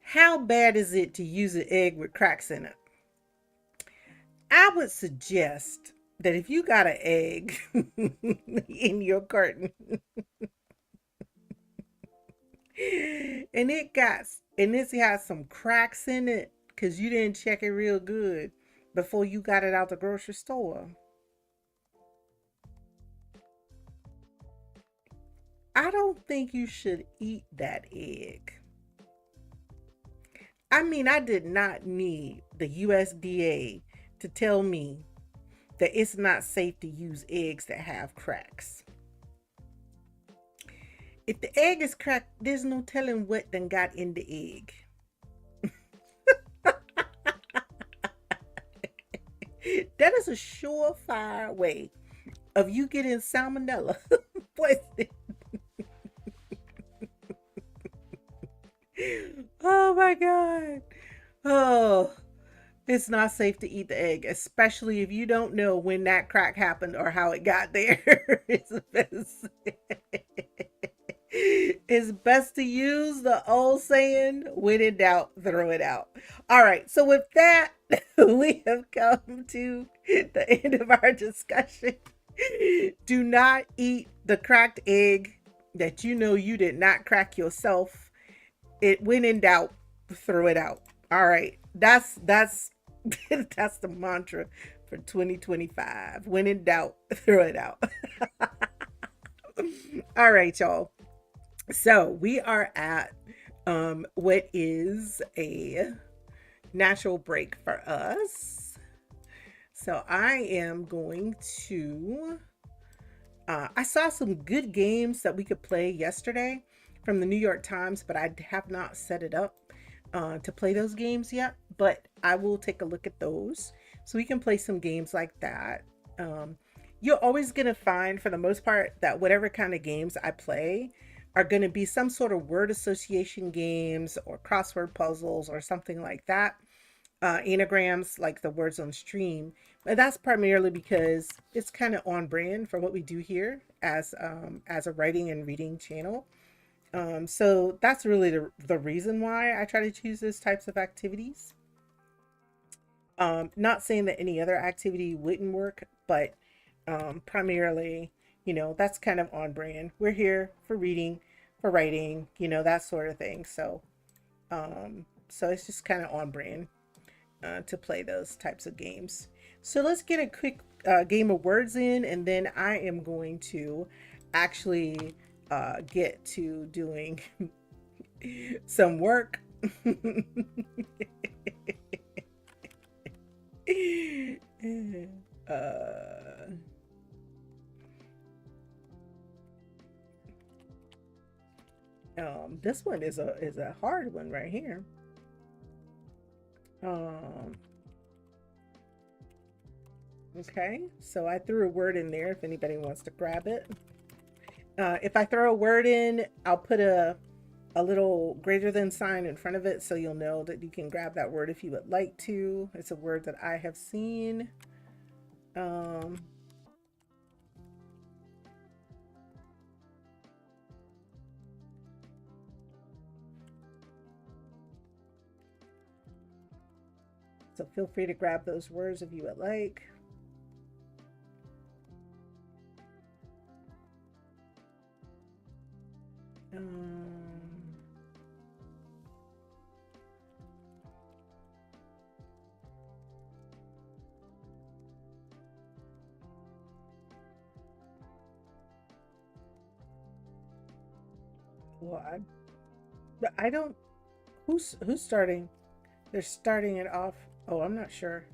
How bad is it to use an egg with cracks in it? I would suggest that if you got an egg in your carton and it's got some cracks in it because you didn't check it real good before you got it out the grocery store, I don't think you should eat that egg. I mean, I did not need the USDA to tell me that it's not safe to use eggs that have cracks. If the egg is cracked, there's no telling what done got in the egg. That is a surefire way of you getting salmonella poisoning. Oh my god. Oh, it's not safe to eat the egg, especially if you don't know when that crack happened or how it got there. It's best to use the old saying, when in doubt, throw it out. All right, so with that, we have come to the end of our discussion. Do not eat the cracked egg that you know you did not crack yourself. It when in doubt, throw it out. All right. That's that's the mantra for 2025. When in doubt, throw it out. All right, y'all. So we are at what is a natural break for us. So I am going to I saw some good games that we could play yesterday from the New York Times, but I have not set it up to play those games yet. But I will take a look at those so we can play some games like that. Um, you're always going to find, for the most part, that whatever kind of games I play are going to be some sort of word association games or crossword puzzles or something like that. Anagrams, like the words on stream. But that's primarily because it's kind of on brand for what we do here as a writing and reading channel. So that's really the reason why I try to choose those types of activities. Not saying that any other activity wouldn't work, but primarily, that's kind of on brand. We're here for reading, for writing, that sort of thing. So it's just kind of on brand to play those types of games. So let's get a quick game of words in, and then I am going to actually get to doing some work. uh, this one is a hard one right here. Um, okay, so I threw a word in there if anybody wants to grab it. If I throw a word in, I'll put a little greater than sign in front of it so you'll know that you can grab that word if you would like to. It's a word that I have seen. Um, so feel free to grab those words if you would like. Well, I don't. Who's starting? They're starting it off. Oh, I'm not sure.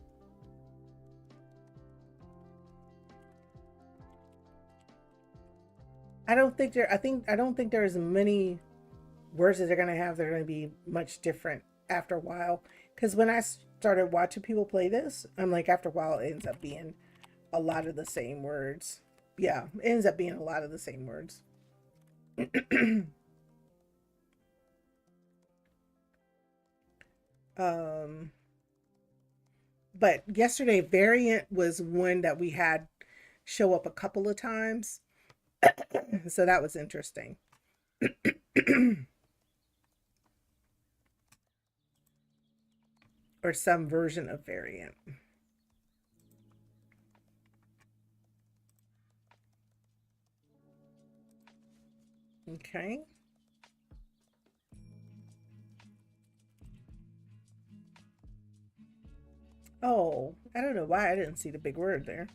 I don't think there's many words that they're gonna have that are gonna be much different after a while. Because when I started watching people play this, I'm like, after a while, it ends up being a lot of the same words. Yeah, it ends up being a lot of the same words. um, but yesterday, variant was one that we had show up a couple of times, so that was interesting. Or some version of variant. Okay. Oh, I don't know why I didn't see the big word there.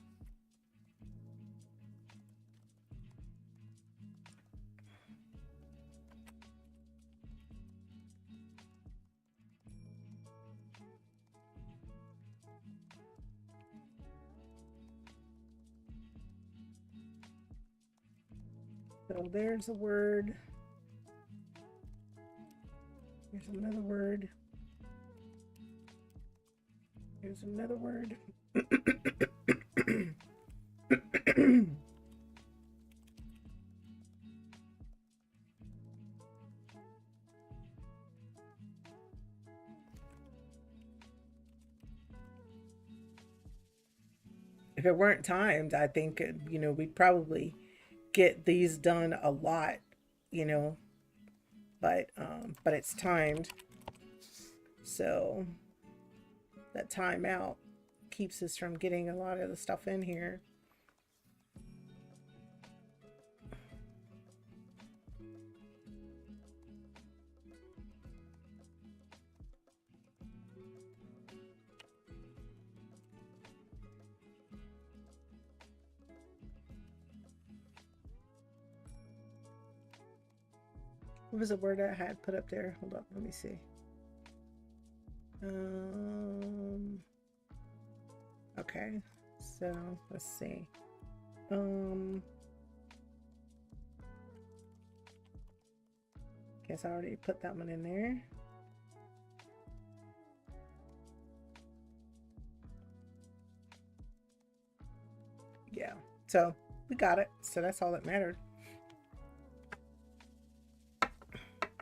So there's a word. There's another word. There's another word. If it weren't timed, I think, we'd probably get these done a lot, you know, but it's timed. So that timeout keeps us from getting a lot of the stuff in here. What was the word I had put up there? Hold up, let me see. Okay, so let's see. Guess I already put that one in there. Yeah, so we got it. So that's all that mattered.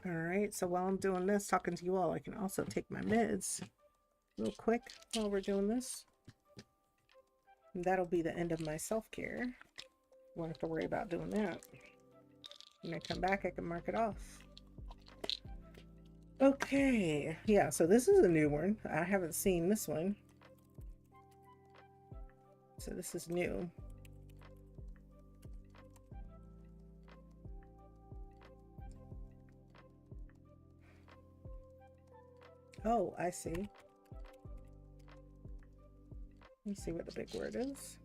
All right, so while I'm doing this, talking to you all, I can also take my meds real quick while we're doing this. And that'll be the end of my self-care. Won't have to worry about doing that. When I come back, I can mark it off. Okay, yeah, so this is a new one. I haven't seen this one. So this is new. Oh, I see. Let me see what the big word is.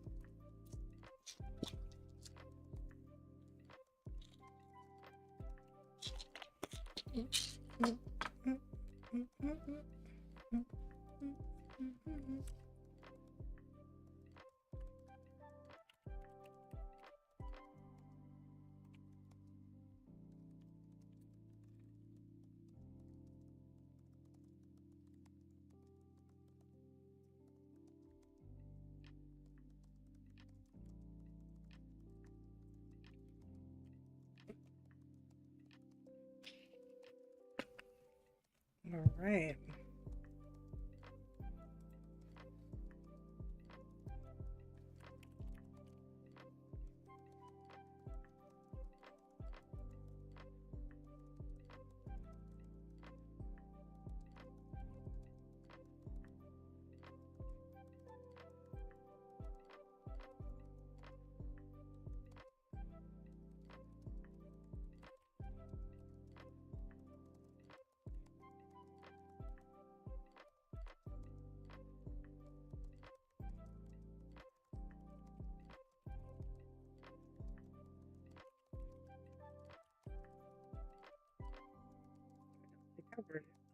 All right.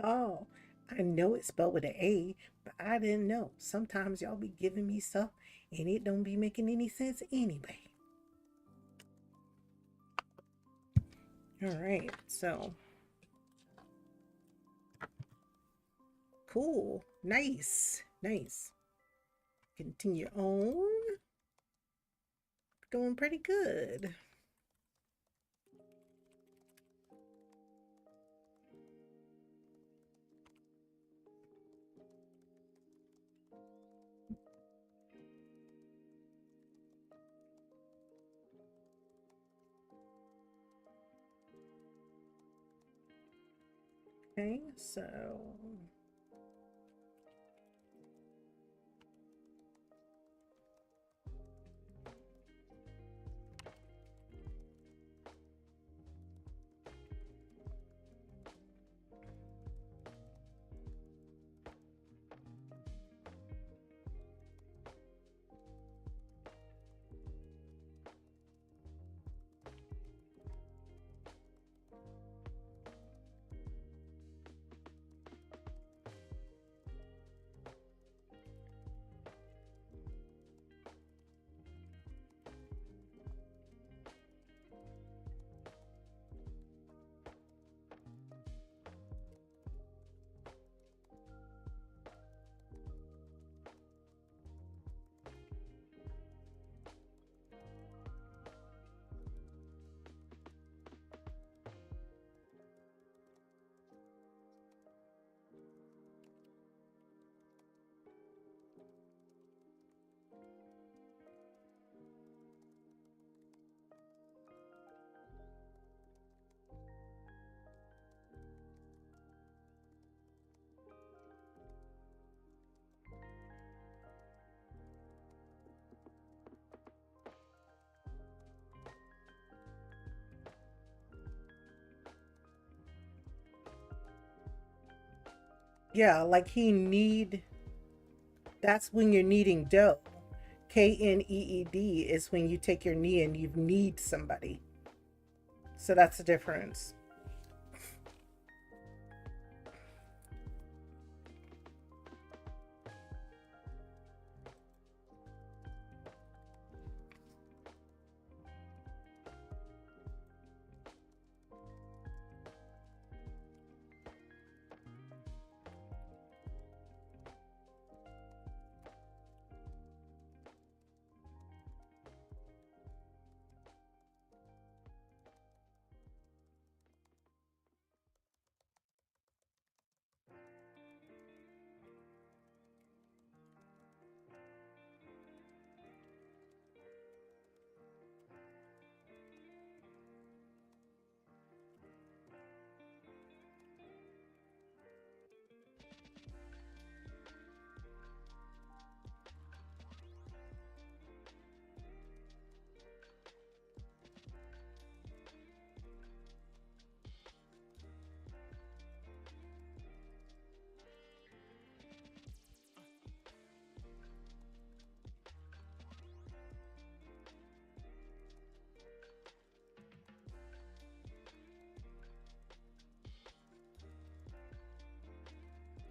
Oh, I know it's spelled with an A, but I didn't know. Sometimes y'all be giving me stuff and it don't be making any sense anyway. All right, so cool, nice, nice. Continue on. Doing pretty good. Okay, so Yeah, like that's when you're kneading dough. Kneed is when you take your knee and you knead somebody. So that's the difference.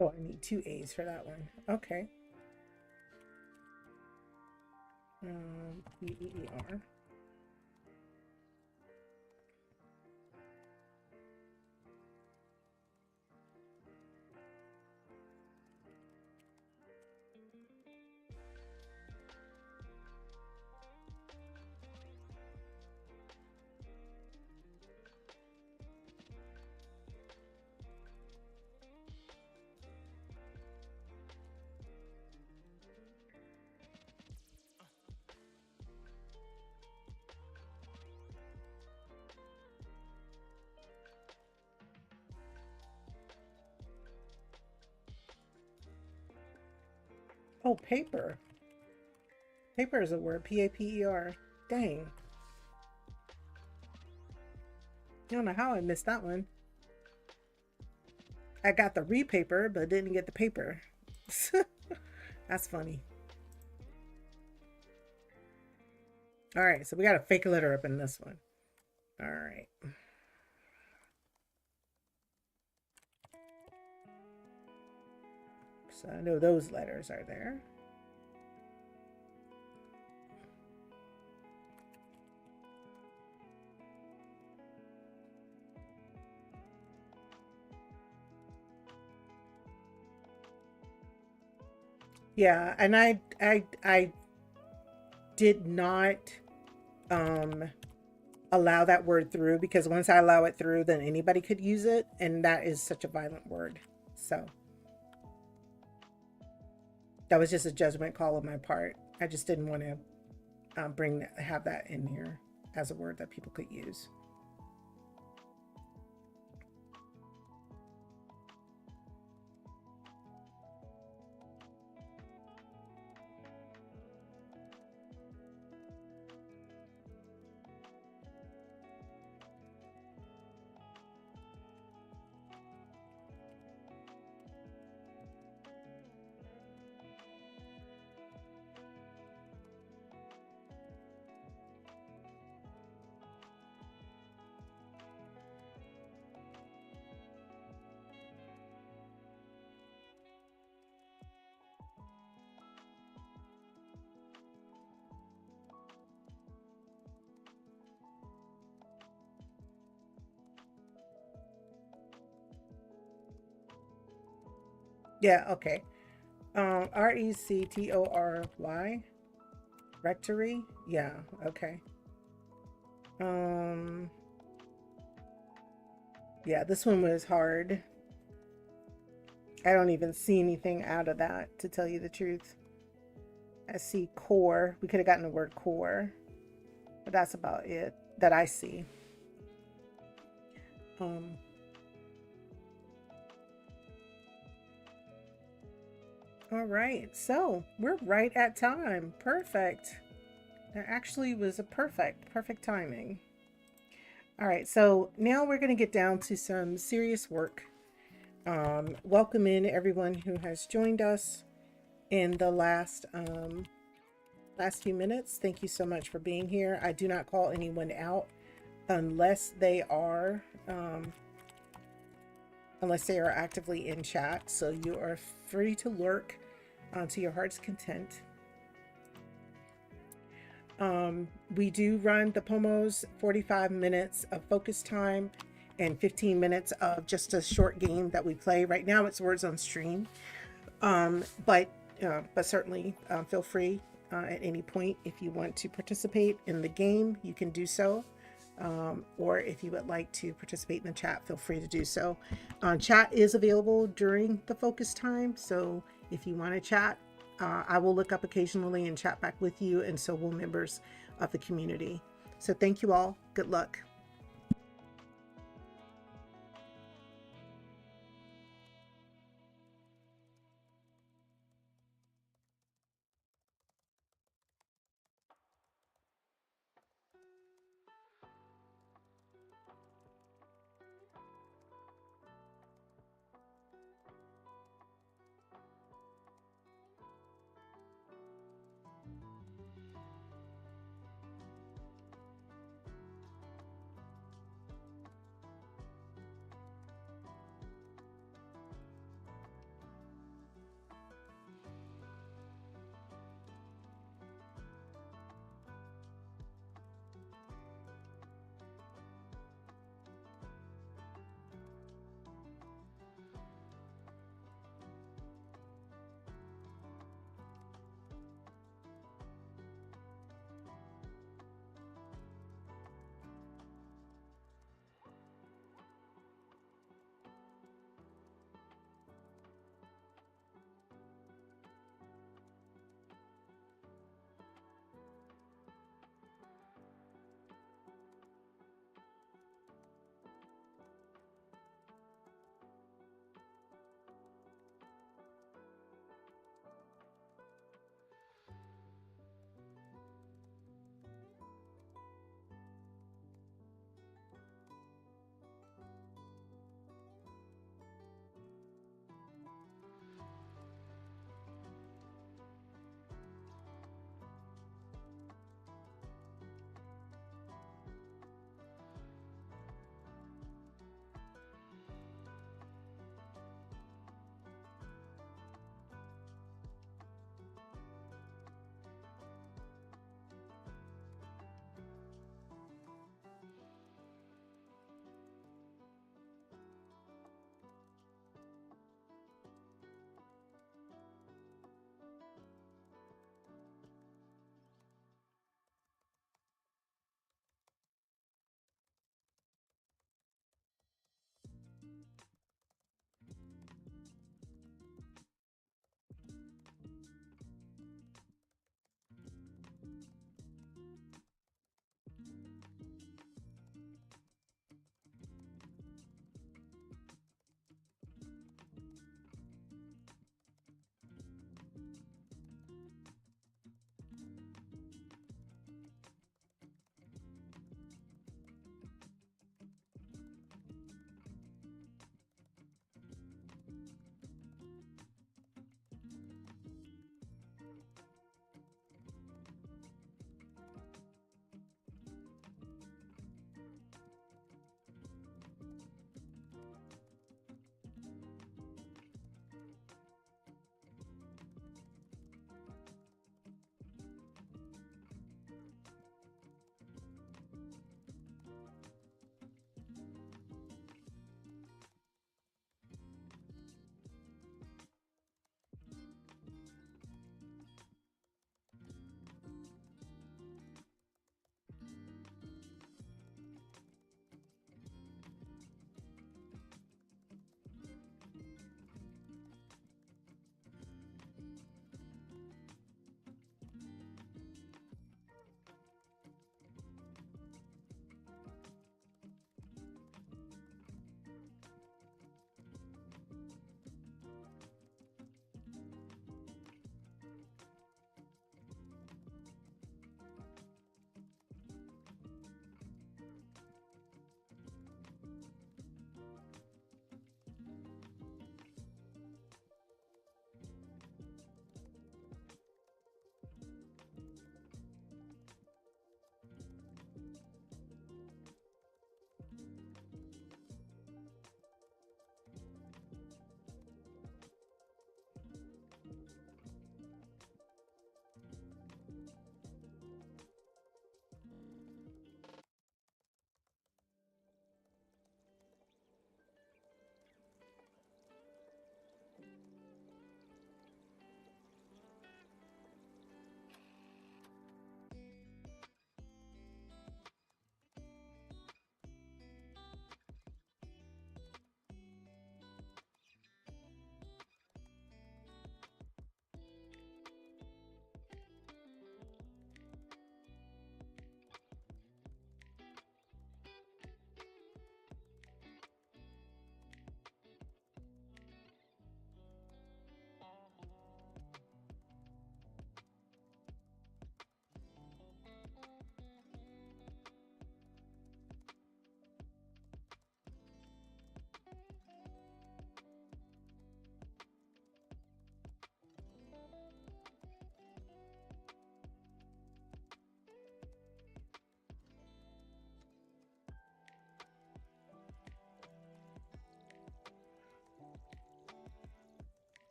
Oh, I need two A's for that one. Okay. P-E-E-R. Oh, paper. Paper is a word. P-A-P-E-R. Dang. I don't know how I missed that one. I got the re-paper, but didn't get the paper. That's funny. All right, so we got a fake letter up in this one. All right. So I know those letters are there. Yeah, and I did not allow that word through, because once I allow it through, then anybody could use it, and that is such a violent word. So that was just a judgment call on my part. I just didn't want to have that in here as a word that people could use. Yeah, okay. Rectory. Rectory? Yeah, okay. Yeah, this one was hard. I don't even see anything out of that, to tell you the truth. I see core. We could have gotten the word core, but that's about it that I see. Um, all right, so we're right at time. Perfect. That actually was a perfect timing. All right, so now we're going to get down to some serious work. Welcome in everyone who has joined us in the last few minutes. Thank you so much for being here. I do not call anyone out unless they are actively in chat. So you are free to lurk to your heart's content. We do run the POMOs 45 minutes of focus time and 15 minutes of just a short game that we play. Right now it's Words on Stream. But certainly feel free at any point if you want to participate in the game, you can do so. Or if you would like to participate in the chat, feel free to do so. Chat is available during the focus time, so if you want to chat, I will look up occasionally and chat back with you, and so will members of the community. So thank you all. Good luck.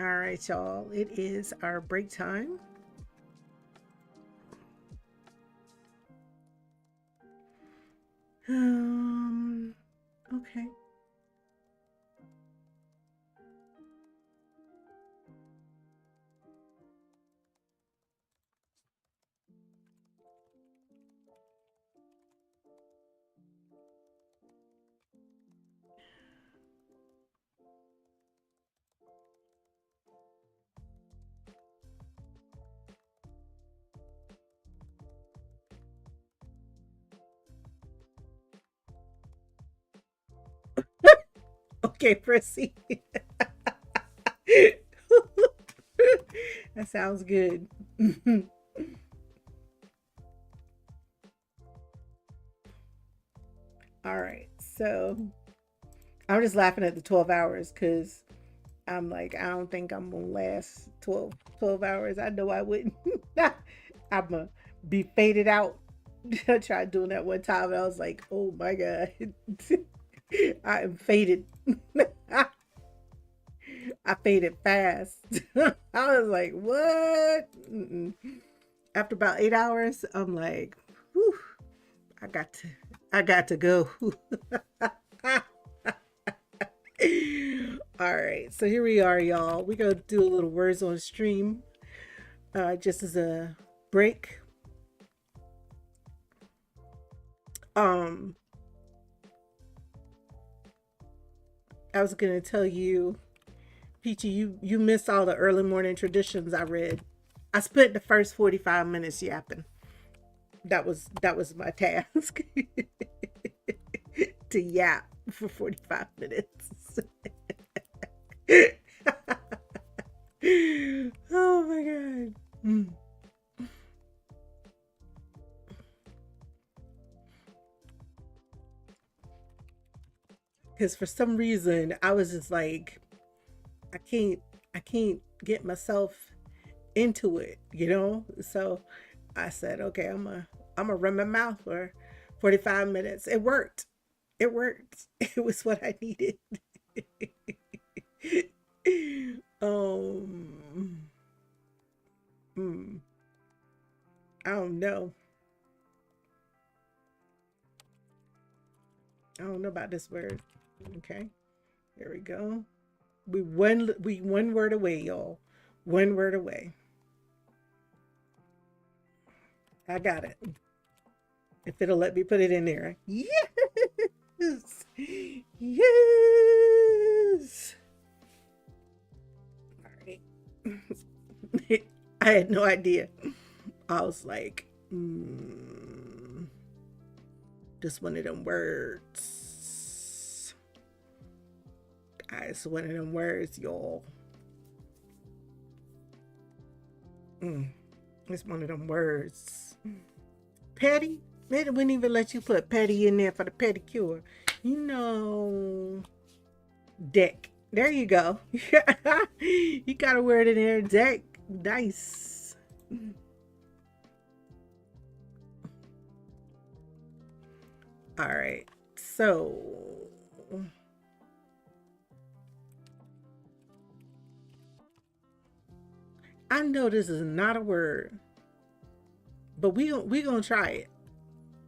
All right, y'all. It is our break time. Okay. Okay, proceed. That sounds good. All right. So I'm just laughing at the 12 hours because I'm like, I don't think I'm going to last 12 hours. I know I wouldn't. I'm going to be faded out. I tried doing that one time and I was like, oh my God. I am faded. I faded fast. I was like, what? Mm-mm. After about 8 hours, I'm like, whew, I got to, I got to go. All right, so here we are, y'all. We're gonna do a little words on stream, just as a break. Um, I was gonna tell you, Peachy, you missed all the early morning traditions I read. I spent the first 45 minutes yapping. That was my task to yap for 45 minutes. Oh my god. Mm. Because for some reason I was just like, I can't I can't get myself into it, you know? So I said, okay, I'm gonna run my mouth for 45 minutes. It worked. It worked. It was what I needed. um hmm, I don't know. I don't know about this word. Okay. There we go. We one word away, y'all. One word away. I got it. If it'll let me put it in there. Yes. Yes. All right. I had no idea. I was like, just one of them words. It's one of them words, y'all. Mm, it's one of them words. Petty? It wouldn't even let you put petty in there for the pedicure. You know, deck. There you go. You got a word in there, deck. Nice. All right. So I know this is not a word, but we gonna try it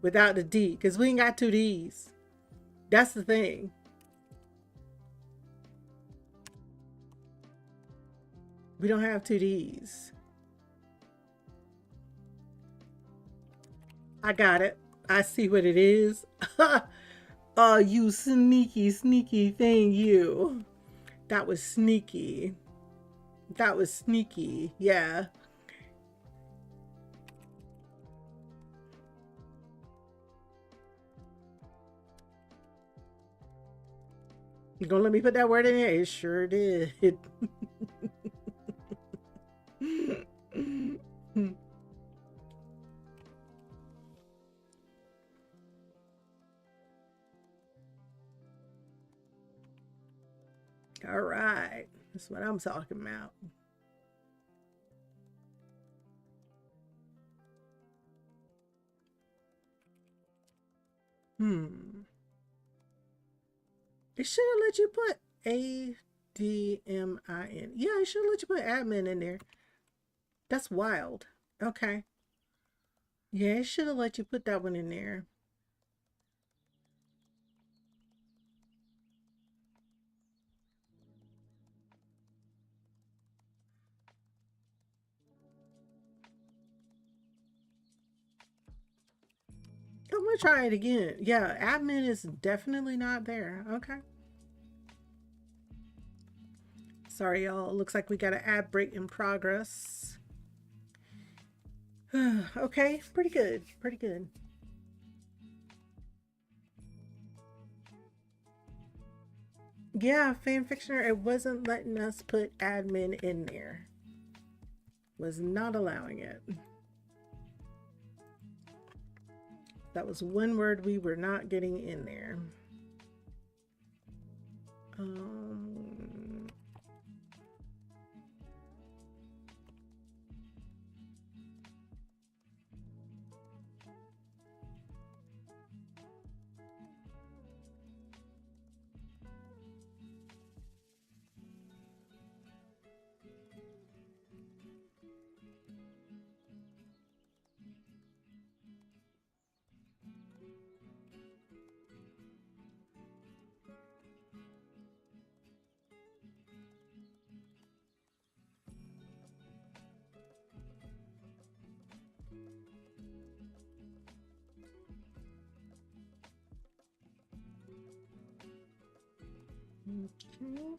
without the D because we ain't got two D's. That's the thing. We don't have two D's. I got it. I see what it is. Oh, you sneaky, sneaky thing, you. That was sneaky. That was sneaky. Yeah. You gonna let me put that word in there? It sure did. All right. That's what I'm talking about. Hmm. It should have let you put a. DMIN. Yeah, I should let you put admin in there. That's wild. Okay. Yeah, it should have let you put that one in there. I'm gonna try it again. Yeah, admin is definitely not there. Okay. Sorry, y'all. Looks like we got an ad break in progress. Okay, pretty good. Pretty good. Yeah, fanfictioner, it wasn't letting us put admin in there. Was not allowing it. That was one word we were not getting in there. Um, okay.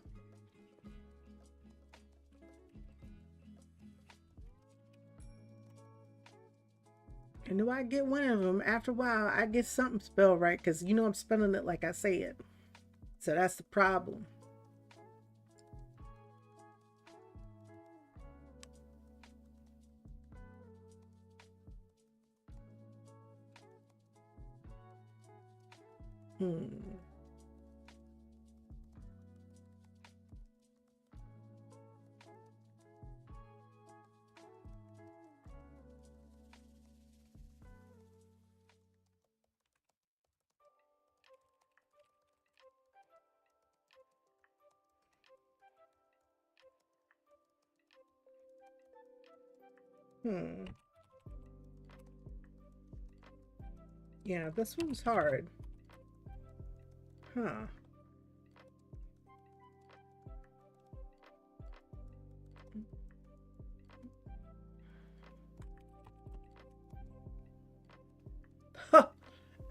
I knew I'd get one of them. After a while, I get something spelled right because you know I'm spelling it like I say it. So that's the problem. Hmm. Hmm. Yeah, this one's hard. Huh.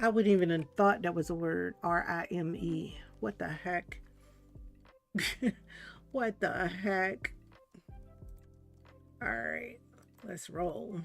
I wouldn't even have thought that was a word. Rime. What the heck? What the heck? All right, let's roll.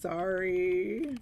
Sorry.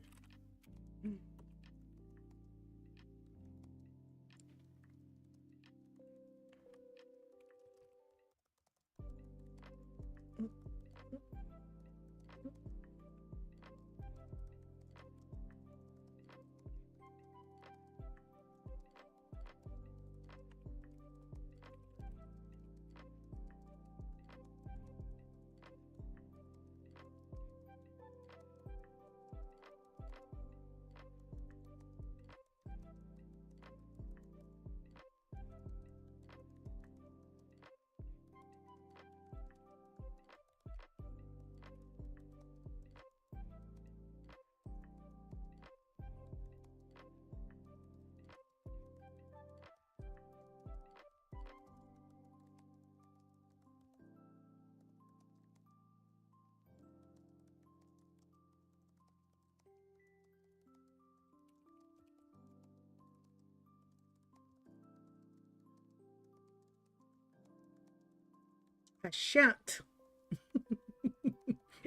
I shan't.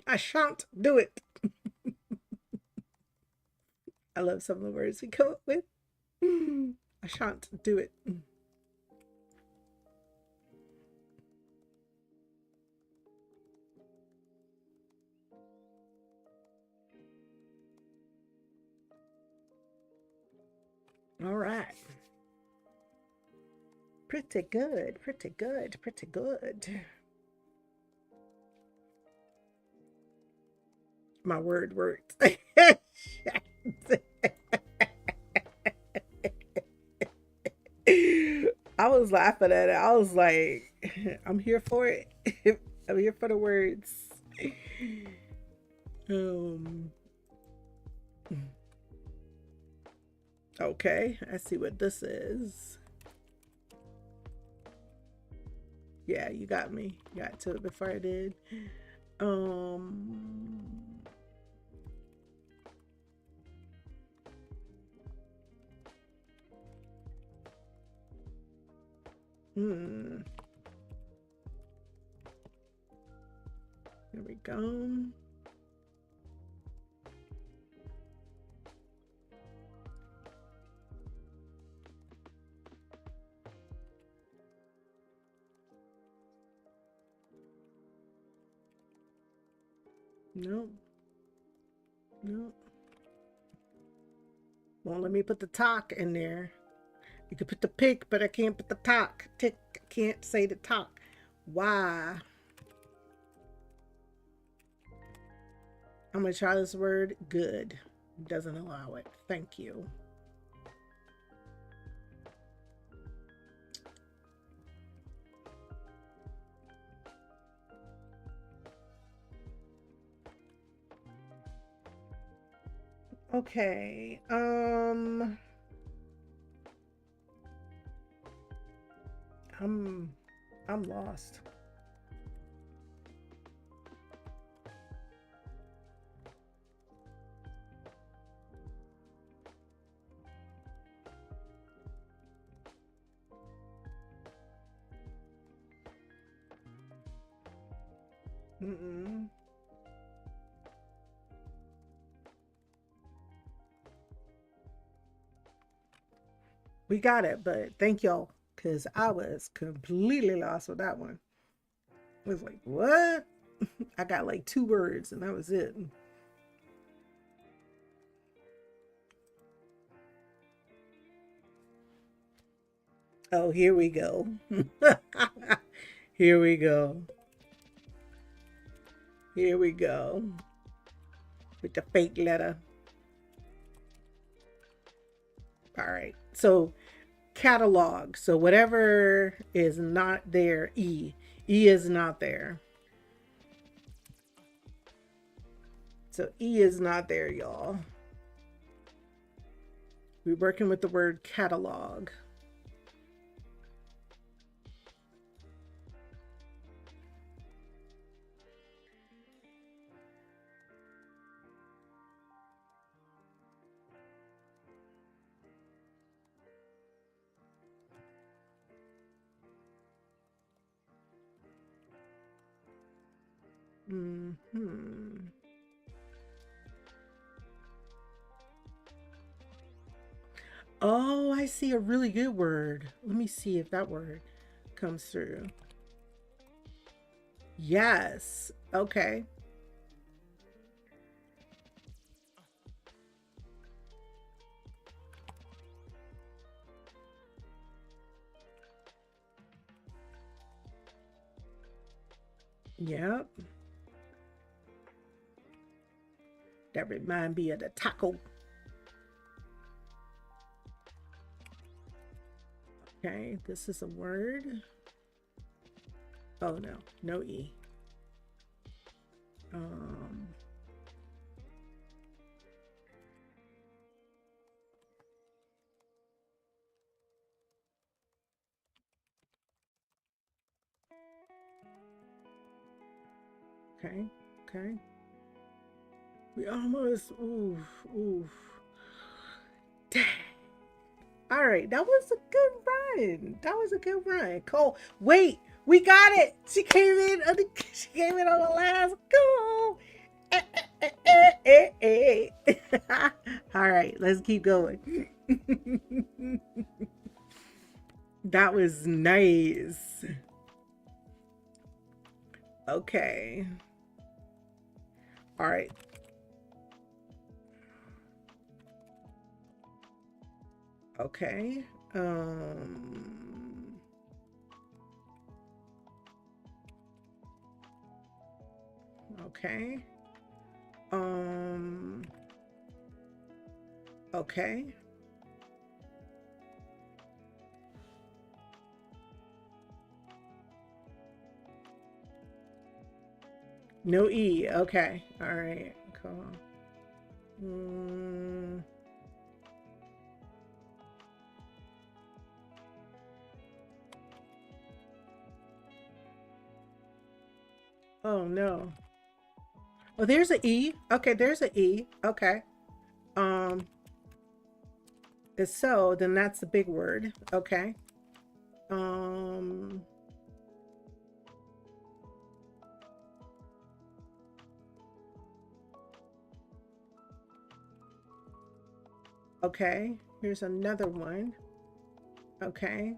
I shan't do it. I love some of the words we come up with. I shan't do it. All right. Pretty good, pretty good, pretty good. My word worked. I was laughing at it. I was like, I'm here for it. I'm here for the words. Um, okay, I see what this is. Yeah, you got me. Got to it before I did. Um, hmm. There we go. Nope. Nope. Won't let me put the talk in there. You can put the pick, but I can't put the talk. Tick, can't say the talk. Why? I'm gonna try this word. Good. Doesn't allow it. Thank you. Okay. I'm lost. Mm-mm. We got it, but thank y'all, because I was completely lost with that one. I was like, what? I got like 2 words and that was it. Oh, here we go. Here we go. Here we go. With the fake letter. All right. So catalog. So whatever is not there, E. E is not there. So E is not there, y'all. We're working with the word catalog. Mm-hmm. Oh, I see a really good word. Let me see if that word comes through. Yes. Okay. Yep. That remind me of the taco. Okay, this is a word. Oh no, no E. Um, okay, okay. We almost, oof, oof. Dang. All right, that was a good run. That was a good run. Cole, wait, we got it. She came in. She came in on the last go. All right, let's keep going. That was nice. Okay. All right. Okay. Okay. Um, okay. No E. Okay. All right. Cool. Mm, oh no. Oh, there's an E. Okay, there's an E. Okay. Um, if so, then that's the big word. Okay. Um, okay. Here's another one. Okay.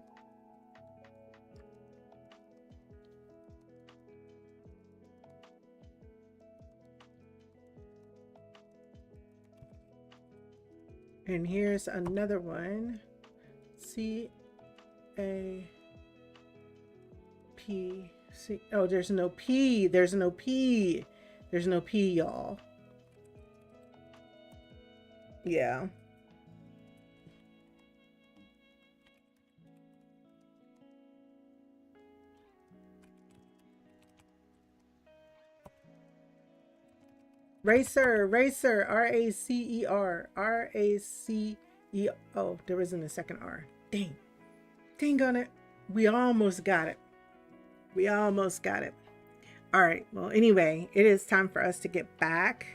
And here's another one. C A P C. Oh, there's no P. There's no P. There's no P, y'all. Yeah. Racer, racer, Racer, Race. Oh, there isn't a second R. Dang. Dang on it. We almost got it. We almost got it. All right. Well, anyway, it is time for us to get back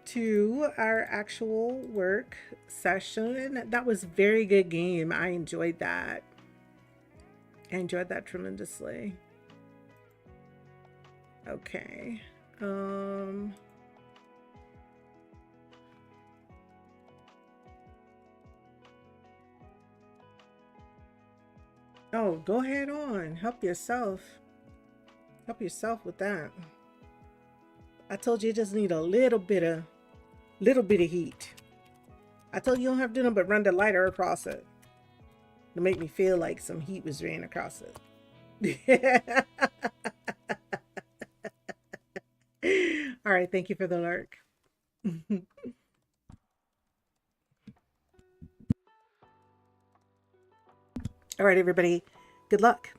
to our actual work session. That was a very good game. I enjoyed that. I enjoyed that tremendously. Okay. Um oh, go ahead on. Help yourself. Help yourself with that. I told you it just need a little bit of heat. I told you don't have to do nothing but run the lighter across it to make me feel like some heat was ran across it. All right, thank you for the lurk. All right, everybody. Good luck.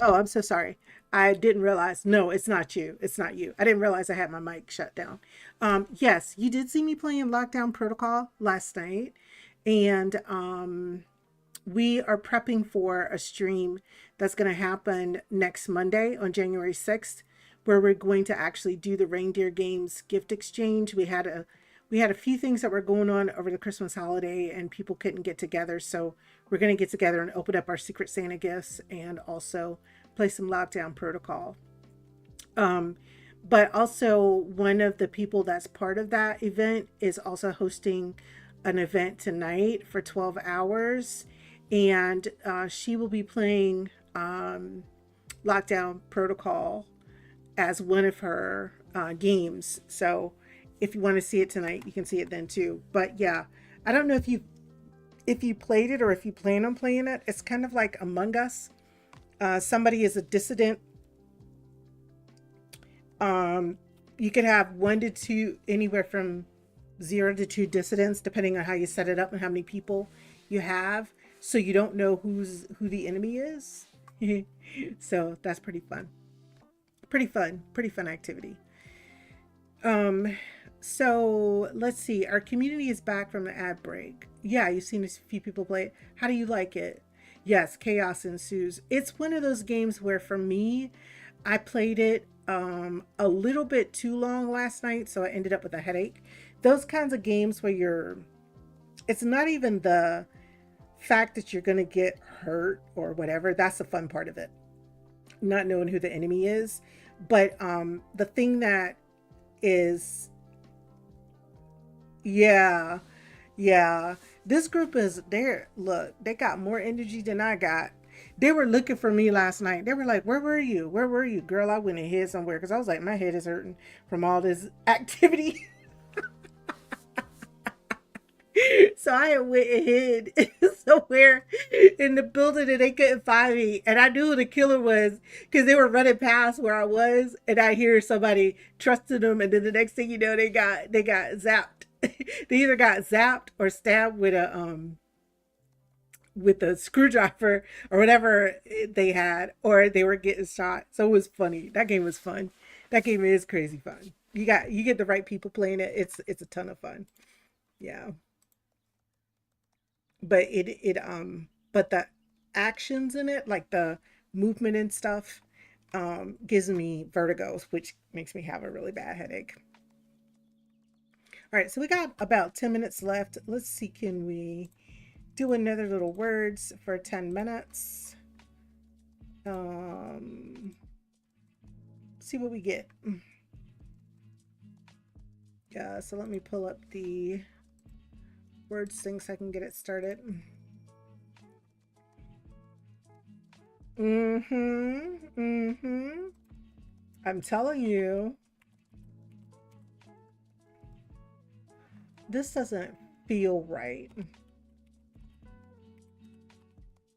Oh, I'm so sorry. I didn't realize. No, it's not you. It's not you. I didn't realize I had my mic shut down. Yes, you did see me playing Lockdown Protocol last night. And we are prepping for a stream that's going to happen next Monday on January 6th, where we're going to actually do the Reindeer Games gift exchange. we had a few things that were going on over the Christmas holiday and people couldn't get together. So we're going to get together and open up our Secret Santa gifts and also play some Lockdown Protocol. Um, but also, one of the people that's part of that event is also hosting an event tonight for 12 hours. And she will be playing Lockdown Protocol as one of her games. So if you want to see it tonight, you can see it then too. But yeah, I don't know if you played it or if you plan on playing it. It's kind of like Among Us. Somebody is a dissident. You could have 1 to 2, anywhere from 0 to 2 dissidents, depending on how you set it up and how many people you have. So you don't know who the enemy is. So that's pretty fun. Pretty fun activity. So let's see. Our community is back from the ad break. Yeah, you've seen a few people play it. How do you like it? Yes, chaos ensues. It's one of those games where, for me, I played it a little bit too long last night, so I ended up with a headache. Those kinds of games where it's not even the fact that you're going to get hurt or whatever. That's the fun part of it. Not knowing who the enemy is. But the thing that is, yeah, this group is there. Look, they got more energy than I got. They were looking for me last night. They were like, where were you, girl? I went and hid somewhere because I was like, my head is hurting from all this activity. So I went and hid somewhere in the building and they couldn't find me. And I knew who the killer was because they were running past where I was, and I hear somebody trusting them, and then the next thing you know, they got zapped. They either got zapped or stabbed with a screwdriver or whatever they had, or they were getting shot. So it was funny. That game was fun. That game is crazy fun. You get the right people playing it. It's a ton of fun. Yeah. But but the actions in it, like the movement and stuff, gives me vertigos, which makes me have a really bad headache. All right, so we got about 10 minutes left. Let's see, can we do another little words for 10 minutes? See what we get. Yeah, so let me pull up the words thing so I can get it started. I'm telling you, this doesn't feel right.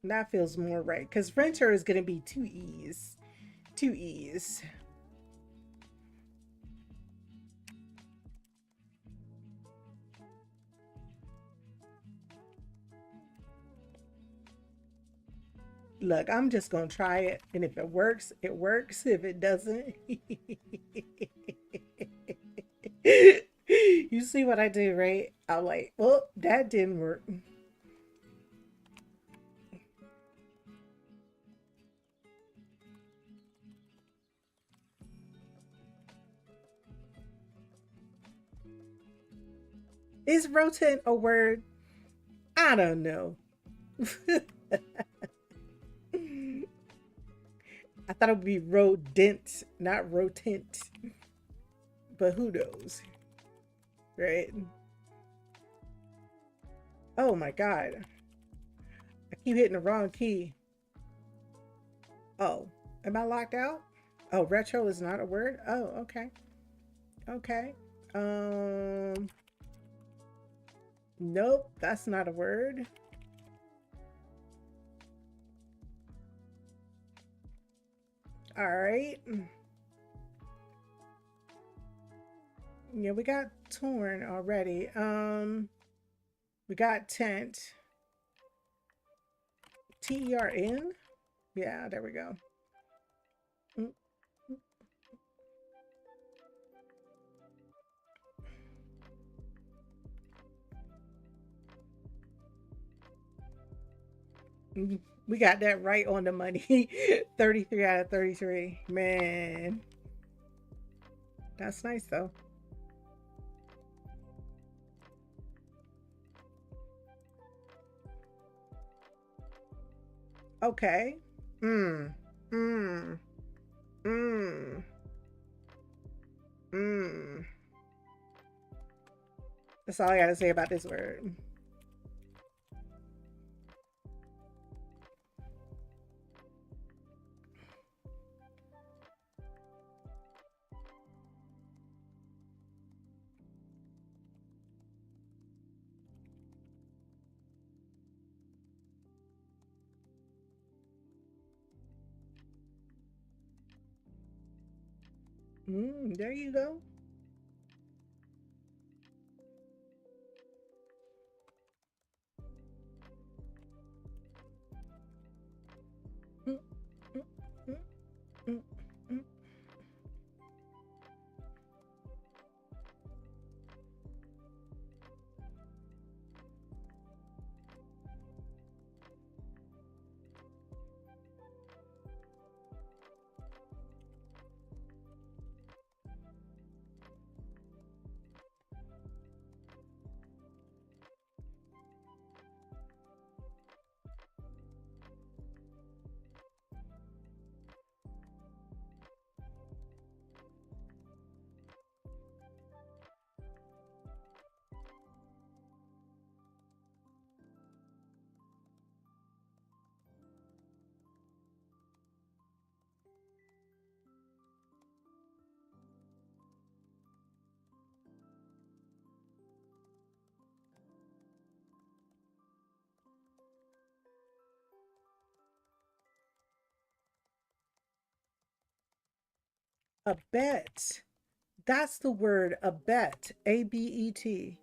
That feels more right, because renter is going to be 2 E's. 2 E's. Look, I'm just going to try it. And if it works, it works. If it doesn't, you see what I do, right? I'm like, well, that didn't work. Is rotent a word? I don't know. I thought it would be rodent, not rotent. But who knows? Right? Oh my god. I keep hitting the wrong key. Oh, am I locked out? Oh, retro is not a word? Oh, okay. Okay. Nope, that's not a word. All right. Yeah, we got torn already. We got tent. TERN? Yeah, there we go. We got that right on the money. 33 out of 33. Man. That's nice though. Okay. Mm. Mm. Mm. Mm. That's all I gotta say about this word. There you go. Mm, mm, mm, mm, mm. Abet. That's the word abet. ABET.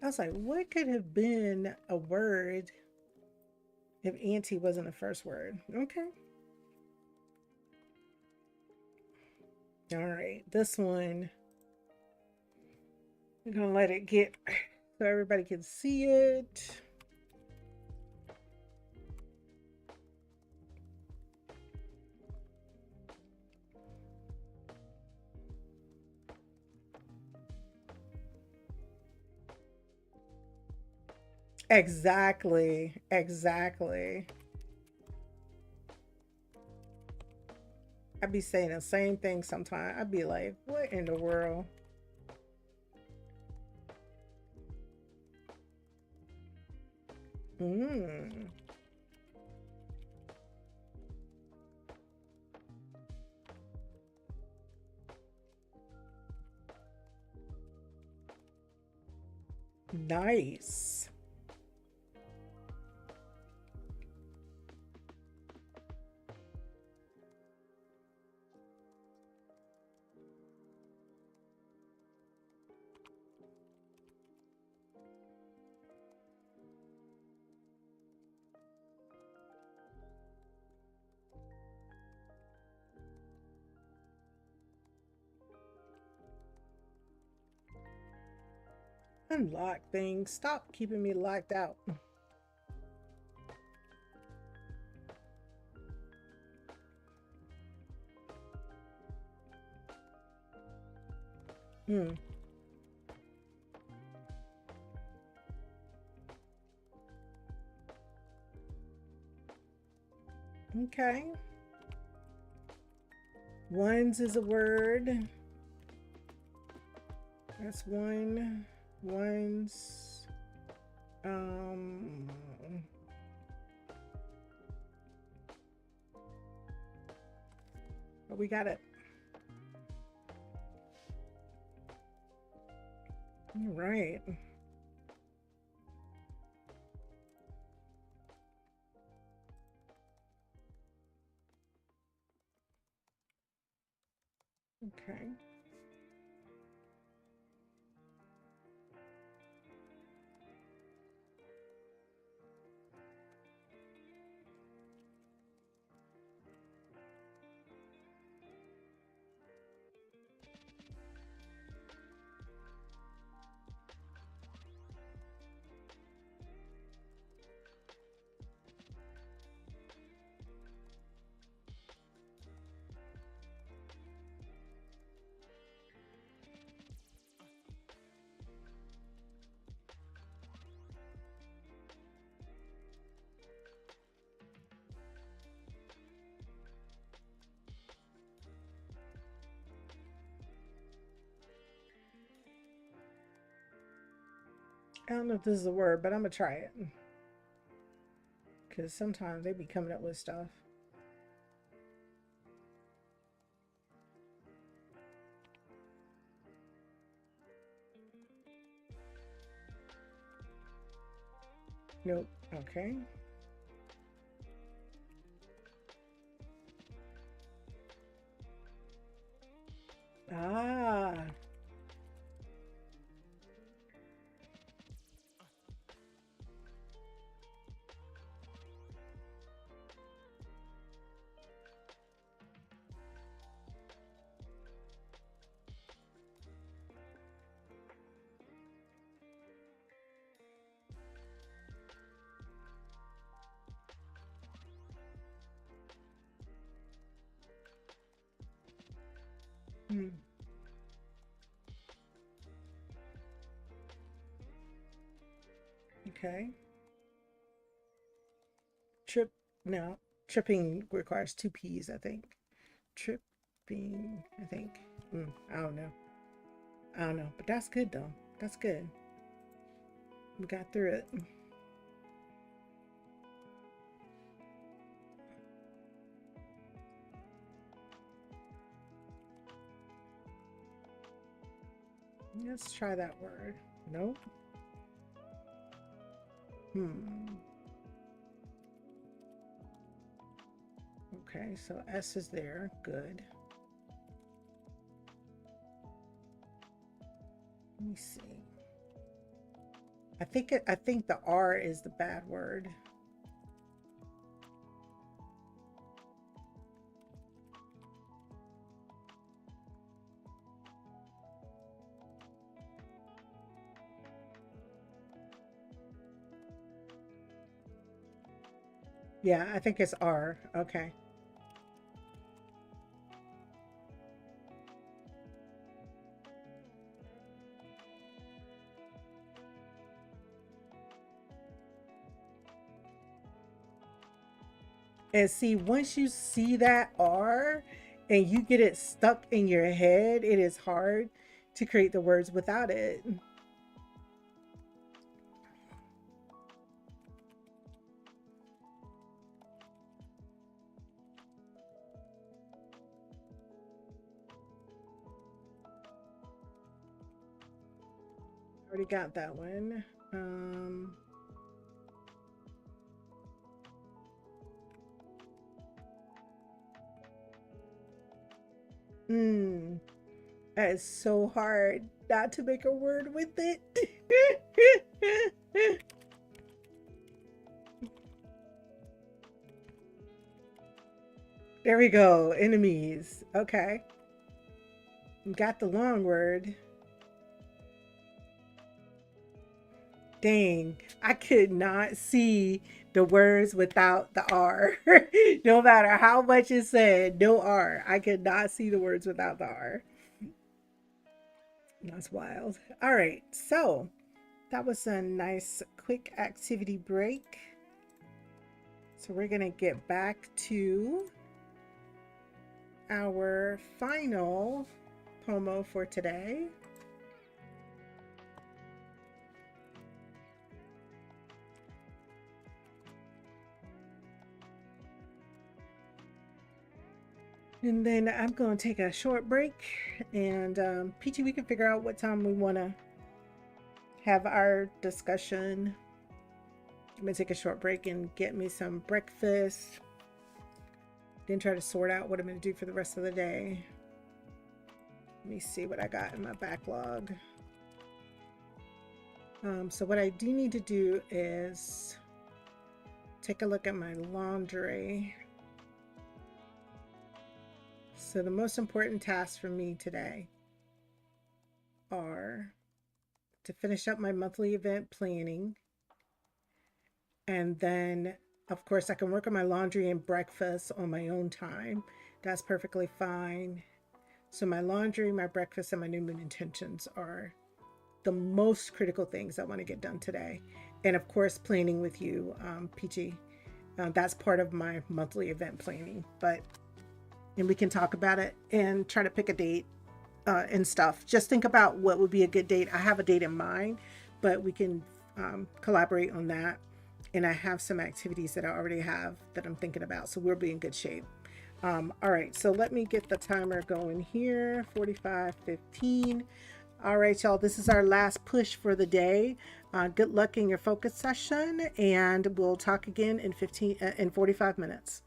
I was like, what could have been a word if auntie wasn't the first word? Okay. All right. This one, we're going to let it get so everybody can see it. Exactly. Exactly. I'd be saying the same thing sometimes. I'd be like, what in the world? Mm. Nice. Unlock things. Stop keeping me locked out. Hmm. Okay. Ones is a word. That's one. Ones. Um. But we got it. All right. Okay. I don't know if this is a word, but I'm gonna try it. Because sometimes they be coming up with stuff. Nope. Okay. Ah. Hmm. Okay. Trip. No. Tripping requires two P's, I think. Tripping, I think. I don't know. I don't know. But that's good, though. That's good. We got through it. Let's try that word. Nope. Okay, so S is there. Good. Let me see. I think the R is the bad word. Yeah, I think it's R. Okay. And see, once you see that R and you get it stuck in your head, it is hard to create the words without it. Already got that one. That is so hard not to make a word with it. There we go. Enemies. Okay. Got the long word. Dang, I could not see the words without the R. No matter how much it said, no R. I could not see the words without the R. That's wild. All right, so that was a nice quick activity break. So we're going to get back to our final pomo for today. And then I'm going to take a short break. And Peachy, we can figure out what time we want to have our discussion. I'm going to take a short break and get me some breakfast. Then try to sort out what I'm going to do for the rest of the day. Let me see what I got in my backlog. So what I do need to do is take a look at my laundry. So the most important tasks for me today are to finish up my monthly event planning. And then, of course, I can work on my laundry and breakfast on my own time. That's perfectly fine. So my laundry, my breakfast, and my new moon intentions are the most critical things I want to get done today. And of course, planning with you, Peachy. That's part of my monthly event planning. And we can talk about it and try to pick a date and stuff. Just think about what would be a good date. I have a date in mind, but we can collaborate on that. And I have some activities that I already have that I'm thinking about. So we'll be in good shape. All right, so let me get the timer going here. 45:15. All right, y'all, this is our last push for the day. Good luck in your focus session, and we'll talk again in 45 minutes.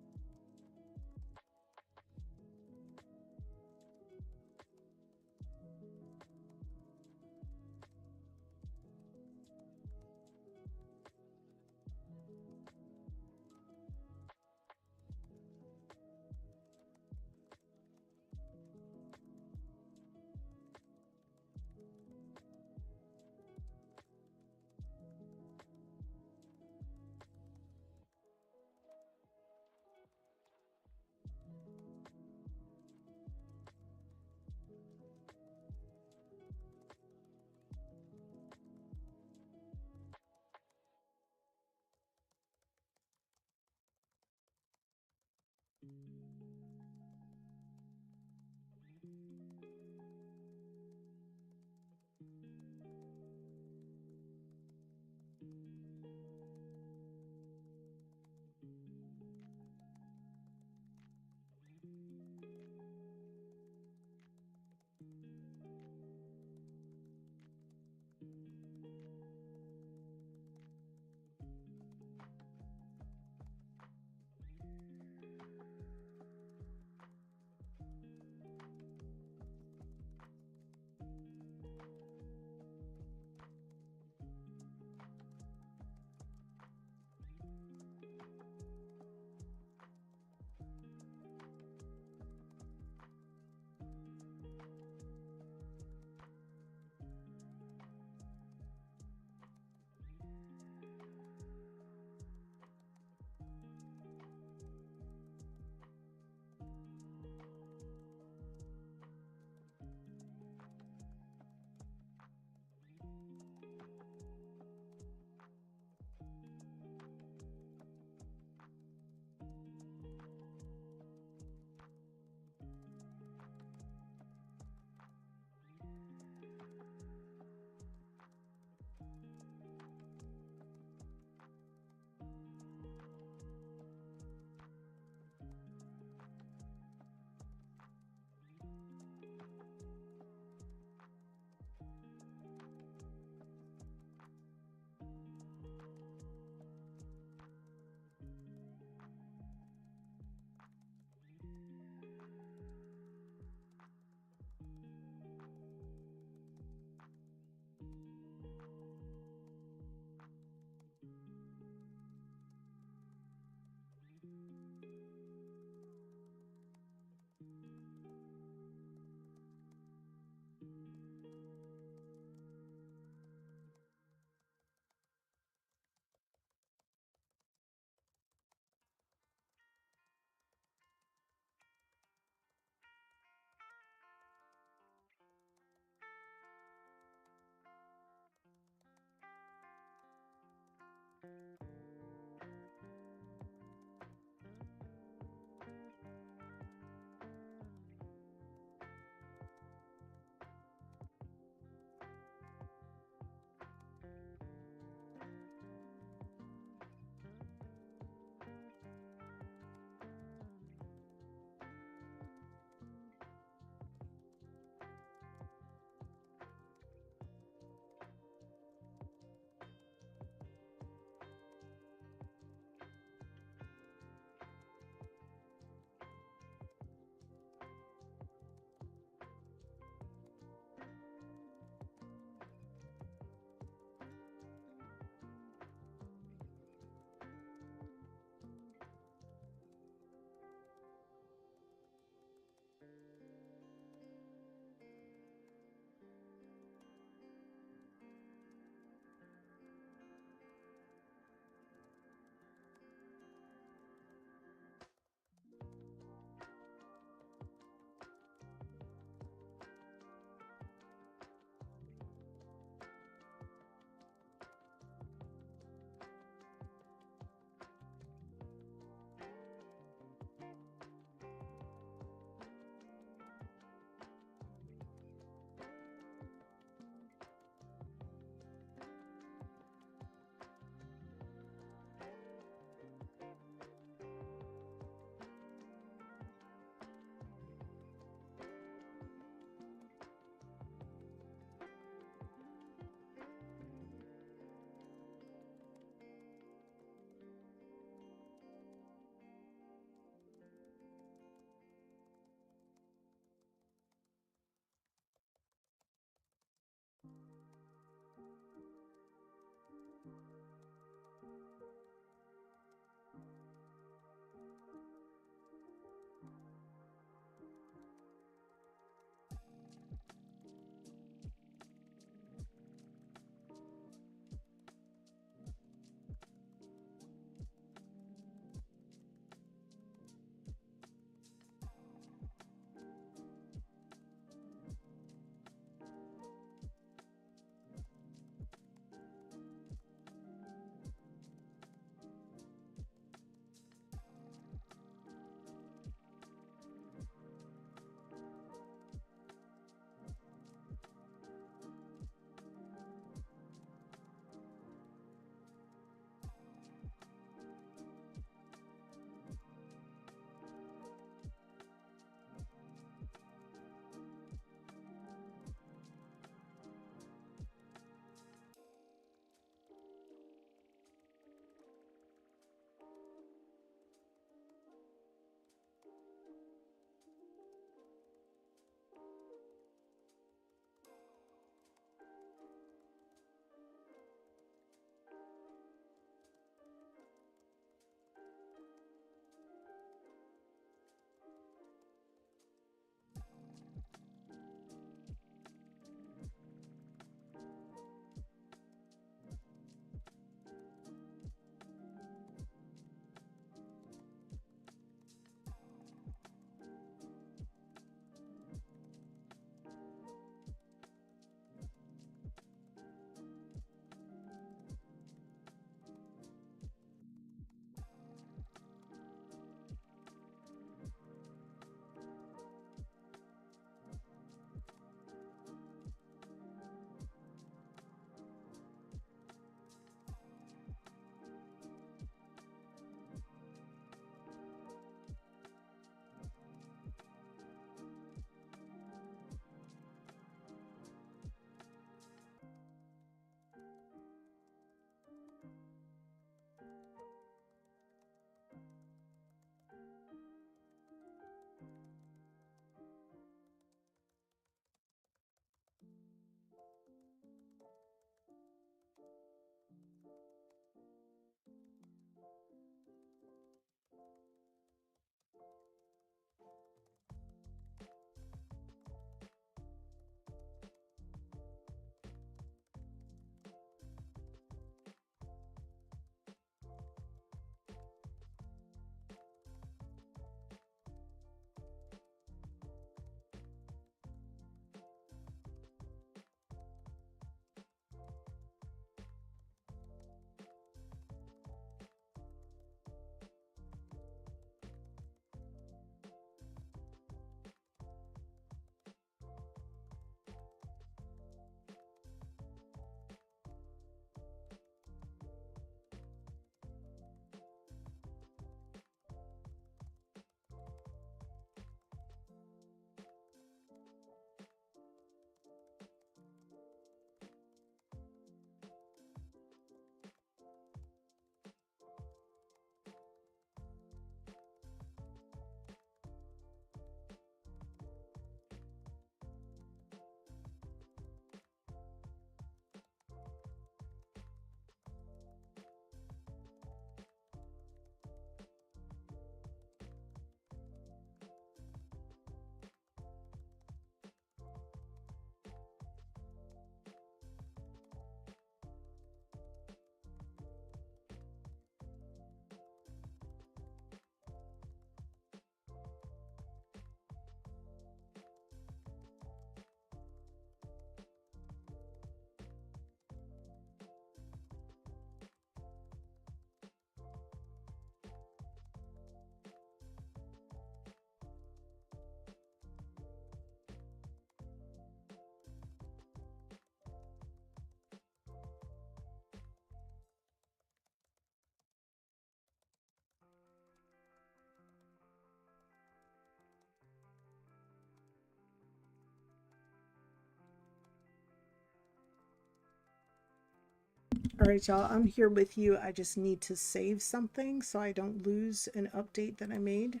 All right, y'all, I'm here with you. I just need to save something so I don't lose an update that I made.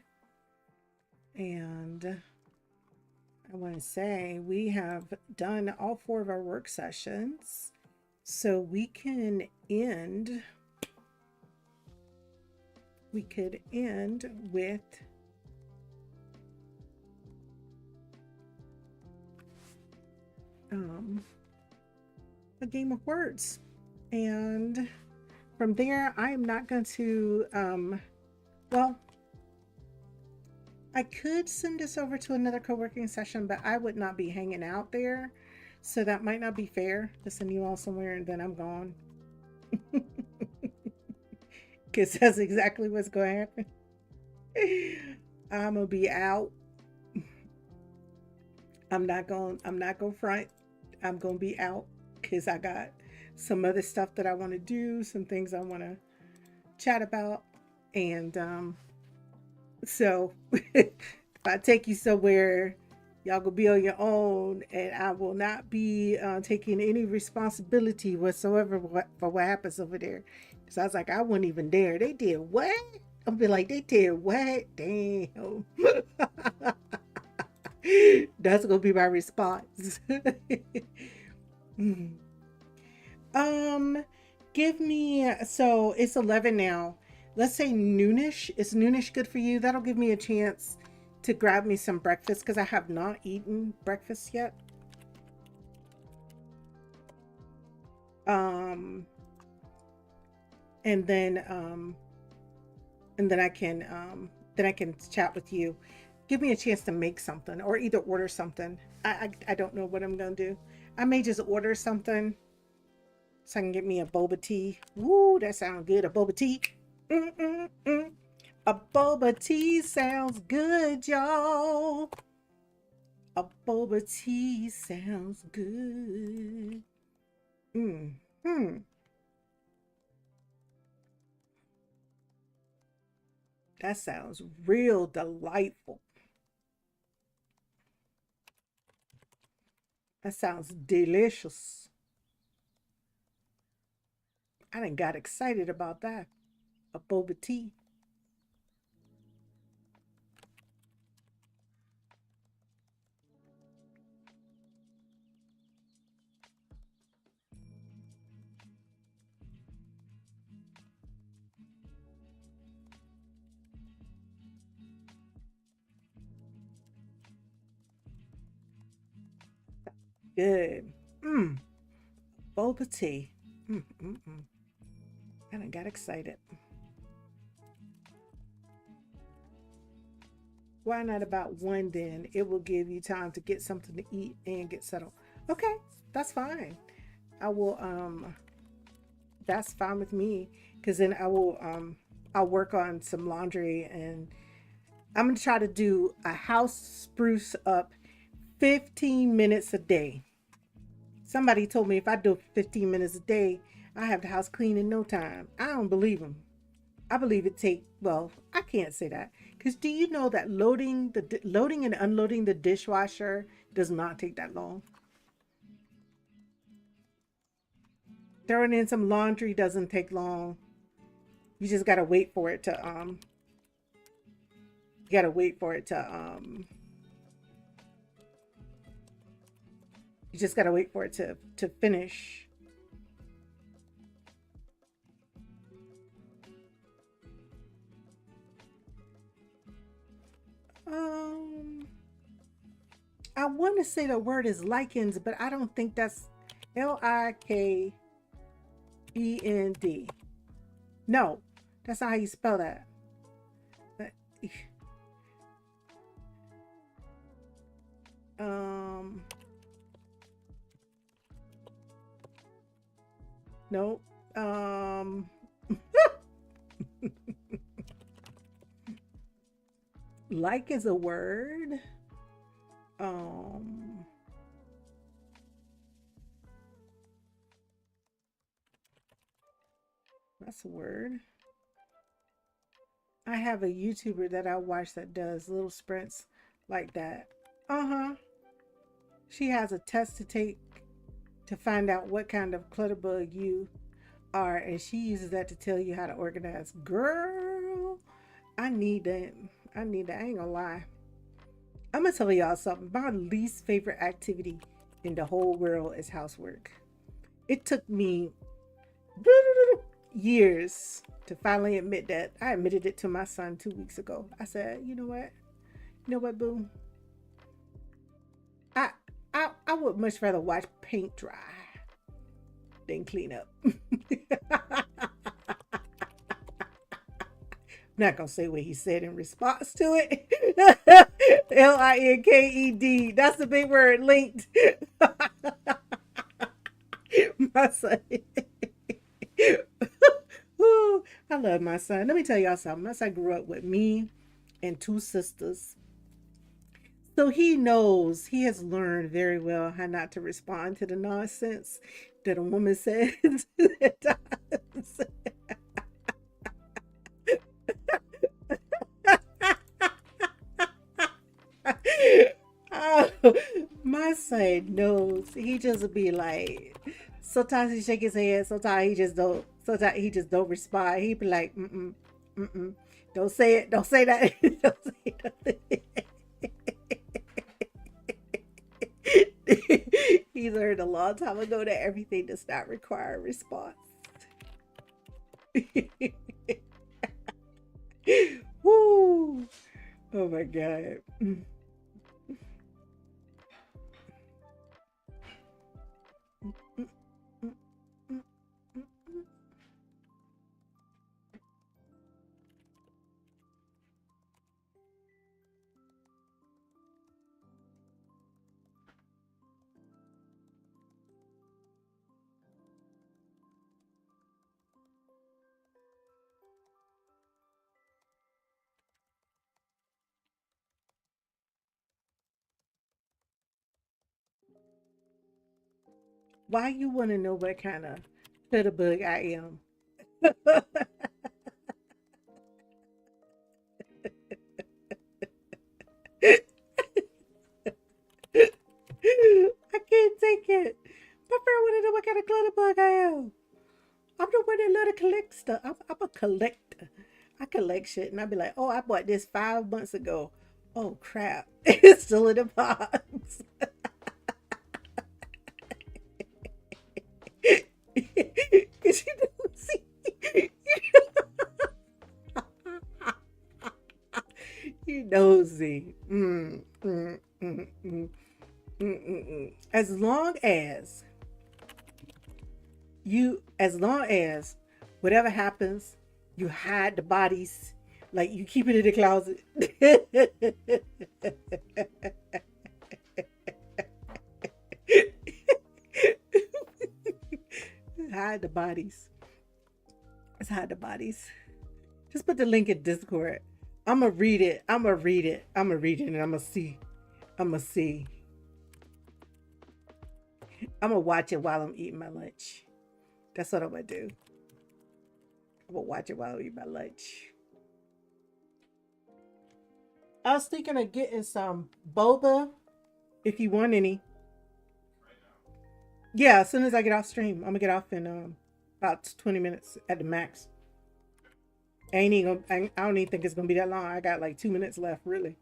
And I want to say we have done all 4 of our work sessions. So we can end we could end with a game of words. And from there, I am not going to, well, I could send this over to another co-working session, but I would not be hanging out there. So that might not be fair to send you all somewhere and then I'm gone. Because that's exactly what's going to happen. I'm going to be out. I'm not going to front. I'm going to be out because I got some other stuff that I want to do, some things I want to chat about. And so if I take you somewhere, y'all gonna be on your own, and I will not be taking any responsibility whatsoever for what happens over there. So I was like, I wasn't even there. They did what? I'll be like, they did what? Damn. That's gonna be my response. um, give me, so it's 11 now. Let's say noonish. Is noonish good for you? That'll give me a chance to grab me some breakfast because I have not eaten breakfast yet. And then I can chat with you. Give me a chance to make something or either order something. I don't know what I'm gonna do. I may just order something so I can get me a boba tea. Woo, that sounds good. A boba tea. A boba tea sounds good, y'all. A boba tea sounds good. That sounds real delightful. That sounds delicious. I done got excited about that. A boba tea. Good. Boba tea. I done got excited. Why not about 1 then? It will give you time to get something to eat and get settled. Okay, that's fine. I will that's fine with me because then I'll work on some laundry and I'm gonna try to do a house spruce up 15 minutes a day. Somebody told me if I do 15 minutes a day, I have the house clean in no time. I don't believe them. I believe it take, well, I can't say that because do you know that loading and unloading the dishwasher does not take that long? Throwing in some laundry doesn't take long. You just gotta wait for it to you gotta wait for it to you just gotta wait for it to finish. Um, I want to say the word is lichens, but I don't think that's Likend. No, that's not how you spell that. Um, no. Like is a word. Um, that's a word. I have a YouTuber that I watch that does little sprints like that. Uh-huh. She has a test to take to find out what kind of clutterbug you are, and she uses that to tell you how to organize. Girl, I need that. I need that. I ain't gonna lie. I'm gonna tell y'all something. My least favorite activity in the whole world is housework. It took me years to finally admit that. I admitted it to my son 2 weeks ago. I said, you know what? You know what, boo? I I would much rather watch paint dry than clean up. I'm not gonna say what he said in response to it. Linked. That's the big word, linked. My son. Ooh, I love my son. Let me tell y'all something. My son grew up with me and two sisters. So he knows, he has learned very well how not to respond to the nonsense that a woman says at times. Oh, my son knows. He just be like, sometimes he shake his head, sometimes he just don't. Sometimes he just don't respond. He be like, mm, don't say it, don't say that, don't say nothing. He learned a long time ago that everything does not require a response. Woo! Oh my god. Why you want to know what kind of bug I am? I can't take it. My friend want to know what kind of bug I am. I'm the one that love to collect stuff. I'm a collector. I collect shit, and I be like, oh, I bought this 5 months ago. Oh crap, it's still in the box. Cause you know, see, you nosy. As long as as long as whatever happens, you hide the bodies, like you keep it in the closet. Hide the bodies. Let's hide the bodies. Just put the link in Discord. I'ma read it. I'ma read it. I'ma read it, and I'ma see. I'ma see. I'ma watch it while I'm eating my lunch. That's what I'm gonna do. I'm gonna watch it while I eat my lunch. I was thinking of getting some boba if you want any. Yeah, as soon as I get off stream, I'm gonna get off in about 20 minutes at the max. I ain't even gonna, I don't even think it's gonna be that long. I got like 2 minutes left, really.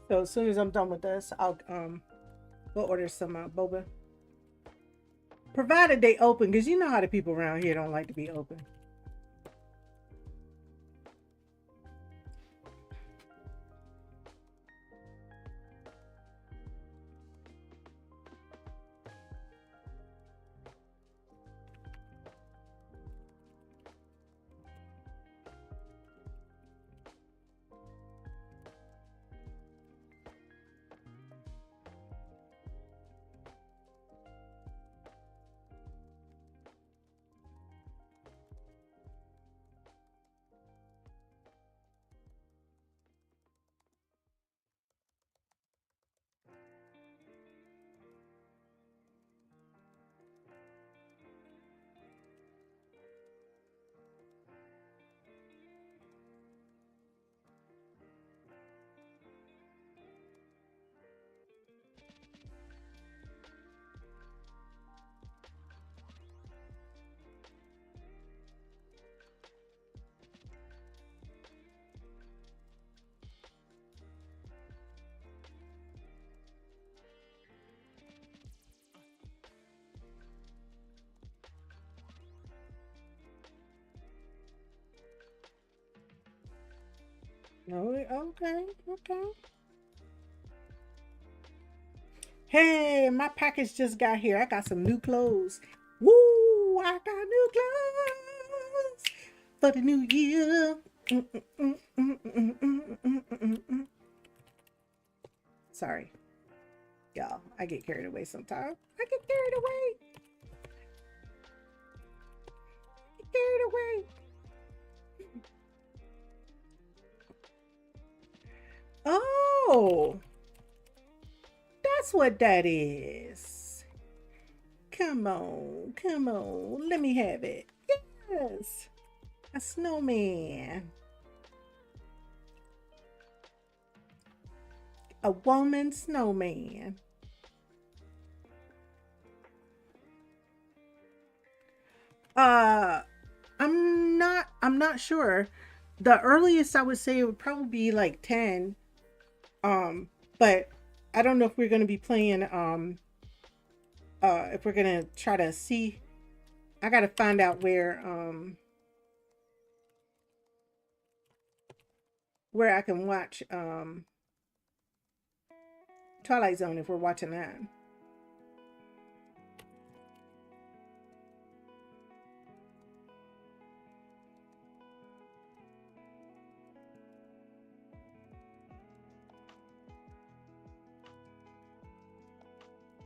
So as soon as I'm done with this, I'll we'll order some boba. Provided they open, because you know how the people around here don't like to be open. Oh, okay, okay. Hey, my package just got here. I got some new clothes. Woo! I got new clothes for the new year. Sorry, y'all. I get carried away sometimes. I get carried away. Get carried away. Oh, that's what that is. Come on, come on. Let me have it. Yes, a snowman. A woman snowman. Uh, I'm not sure. The earliest I would say it would probably be like 10. But I don't know if we're gonna be playing if we're gonna try to see. I gotta find out where I can watch Twilight Zone if we're watching that.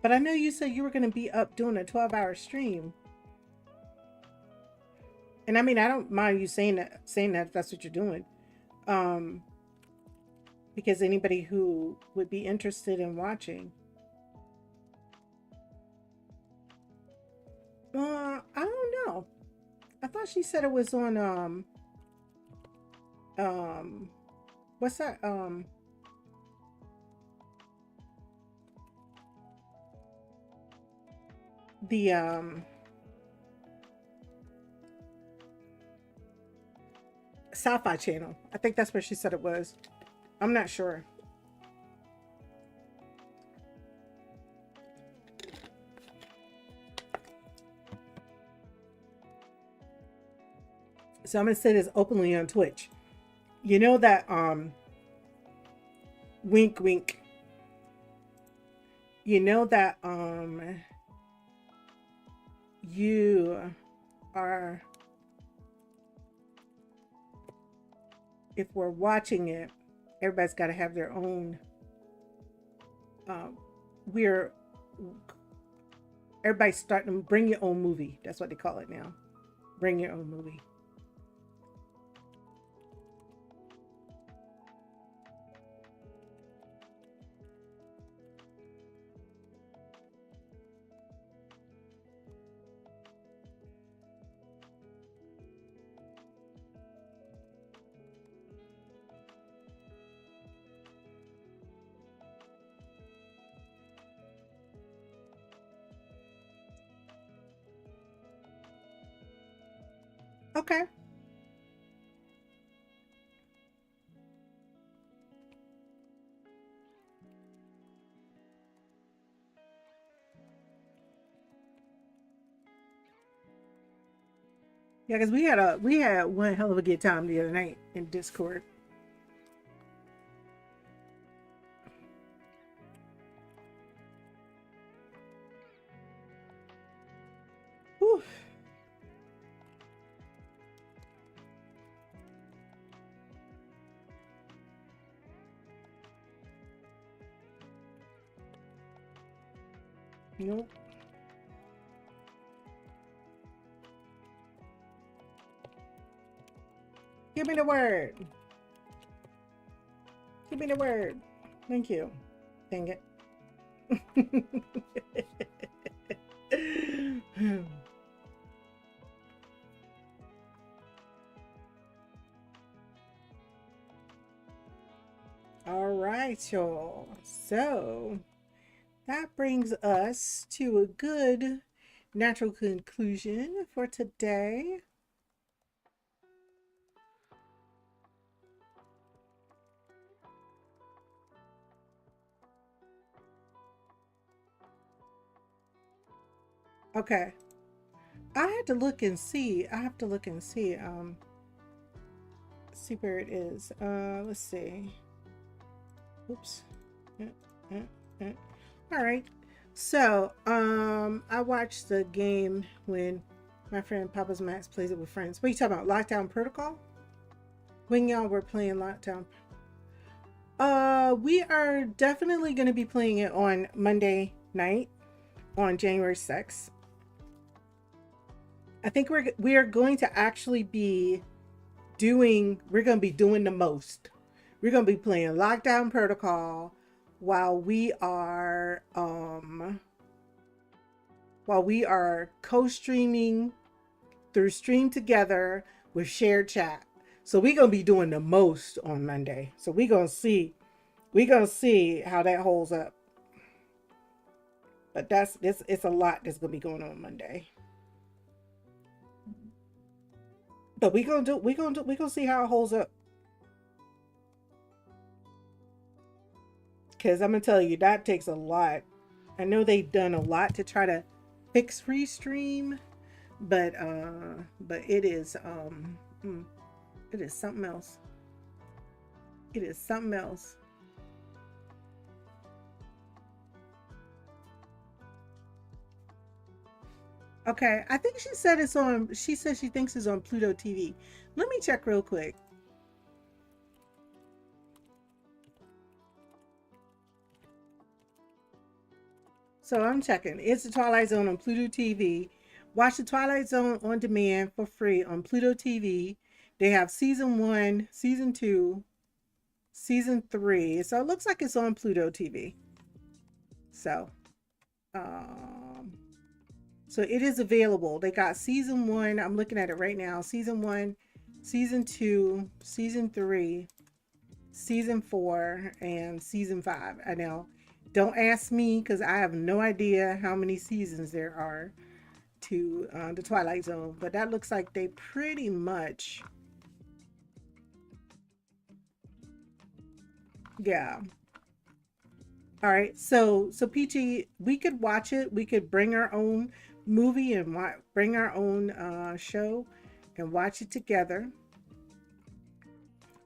But I know you said you were gonna be up doing a 12-hour stream. And I mean I don't mind you saying that if that's what you're doing. Um because anybody who would be interested in watching. I don't know. I thought she said it was on um what's that the Sci-Fi channel. I think that's where she said it was. I'm not sure. So I'm gonna say this openly on Twitch. You know that wink wink. You know that you are, if we're watching it, everybody's got to have their own we're everybody's starting to bring your own movie. That's what they call it now. Bring your own movie. Okay. Yeah, because we had one hell of a good time the other night in Discord. Whew. Nope. Give me the word. Give me the word. Thank you. Dang it. All right, y'all. So that brings us to a good natural conclusion for today. Okay. I had to look and see. I have to look and see. see where it is. Let's see. Oops. Uh, uh, uh. All right. So, I watched the game when my friend Papa's Max plays it with friends. What are you talking about? Lockdown Protocol? When y'all were playing Lockdown? We are definitely going to be playing it on Monday night on January 6th. I think we are going to actually be we're going to be doing the most. We're going to be playing Lockdown Protocol while we are co-streaming through Stream Together with shared chat. So we're going to be doing the most on Monday. So we're going to see how that holds up. But it's a lot that's going to be going on Monday. But we're going to see how it holds up. Cuz I'm going to tell you that takes a lot. I know they've done a lot to try to fix Restream, but it is something else. It is something else. Okay, I think she said it's on. She said she thinks it's on Pluto TV. Let me check real quick. So I'm checking. It's the Twilight Zone on Pluto TV. Watch the Twilight Zone on demand for free on Pluto TV. They have season 1, season 2, season 3. So it looks like it's on Pluto TV. So, um, so it is available. They got season 1. I'm looking at it right now. Season 1, season 2, season 3, season 4, and season 5. I know. Don't ask me because I have no idea how many seasons there are to the Twilight Zone, but that looks like they pretty much, yeah. All right, so Peachy, we could watch it. We could bring our own movie and bring our own show and watch it together.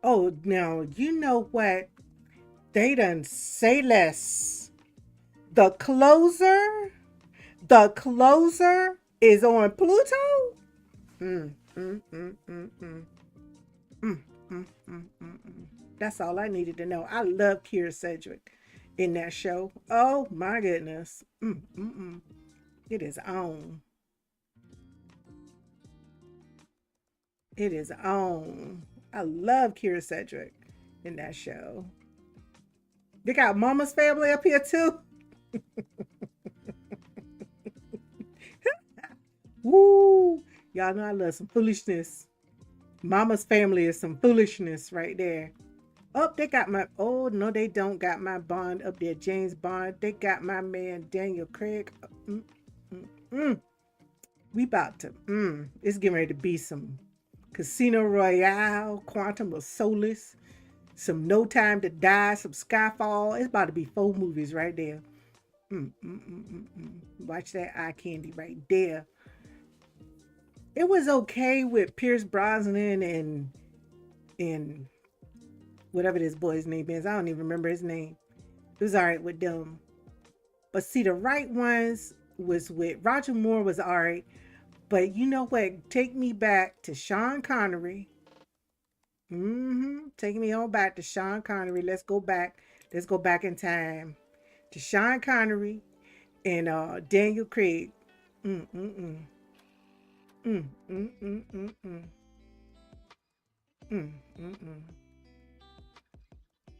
Oh, now you know what? They done say less. The closer, the closer is on Pluto. Mm, mm, mm, mm, mm. Mm, mm, mm, mm, mm. That's all I needed to know. I love Kira Sedgwick in that show. Oh my goodness. It is on. It is on. I love Kira Sedgwick in that show. They got Mama's Family up here too. Woo! Y'all know I love some foolishness. Mama's Family is some foolishness right there. Oh, they got my. Oh no, they don't got my Bond up there, James Bond. They got my man Daniel Craig. Mm, mm, mm. We about to. It's getting ready to be some Casino Royale, Quantum of Solace, some No Time to Die, some Skyfall. It's about to be 4 movies right there. Watch that eye candy right there. It was okay with Pierce Brosnan and whatever this boy's name is. I don't even remember his name. It was all right with them. But see, the right ones was with Roger Moore was all right. But you know what? Take me back to Sean Connery. Take me on back to Sean Connery. Let's go back. Let's go back in time to Sean Connery and Daniel Craig. Mm mm mm mm mm mm mm mm mm mm mm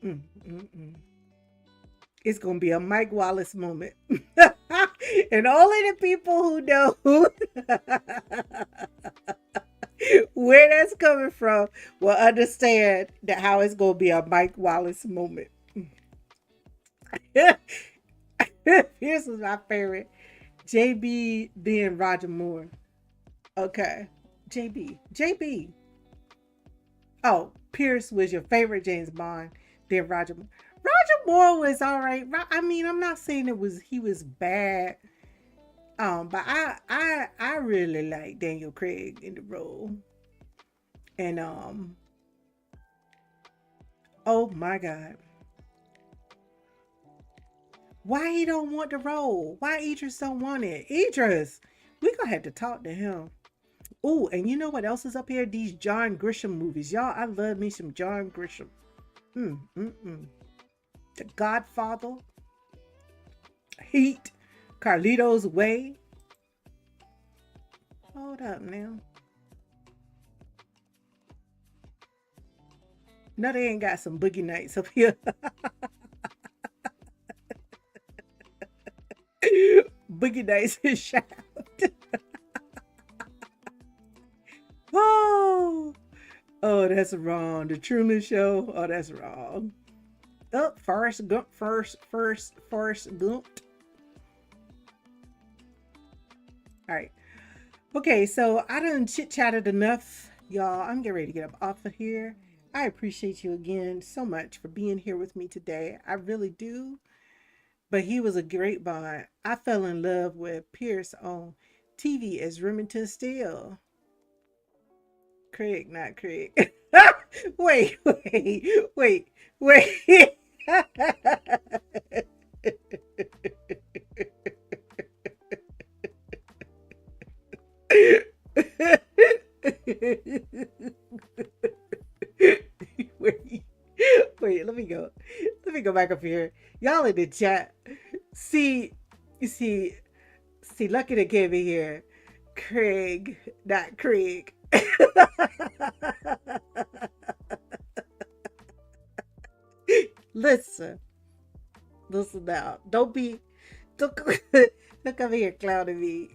mm mm mm. It's gonna be a Mike Wallace moment, and only the people who know where that's coming from will understand that how it's gonna be a Mike Wallace moment. Here's my favorite. JB being Roger Moore. Okay. JB. Oh, Pierce was your favorite James Bond. Then Roger Moore. Roger Moore was all right. I mean, I'm not saying he was bad. But I really like Daniel Craig in the role. And Oh my God. Why he don't want the role? Why Idris don't want it? Idris, we gonna have to talk to him. Oh, and you know what else is up here? These John Grisham movies. Y'all, I love me some John Grisham. Mm. The Godfather, Heat, Carlito's Way. Hold up now. No, they ain't got some boogie nights up here. Boogie nights is Shaft. Oh, oh, that's wrong. The Truman Show. Oh, that's wrong. Oh, Forrest Gump. Forrest Gump. All right. Okay, so I done chit chatted enough, y'all. I'm getting ready to get up off of here. I appreciate you again so much for being here with me today. I really do. But he was a great bond. I fell in love with Pierce on TV as Remington Steele. Craig, not Craig. Wait. wait, wait, let me go. Let me go back up here. Y'all in the chat. See, you see, lucky to get me here. Craig, not Craig. listen, listen now. Don't, don't come here clowning me.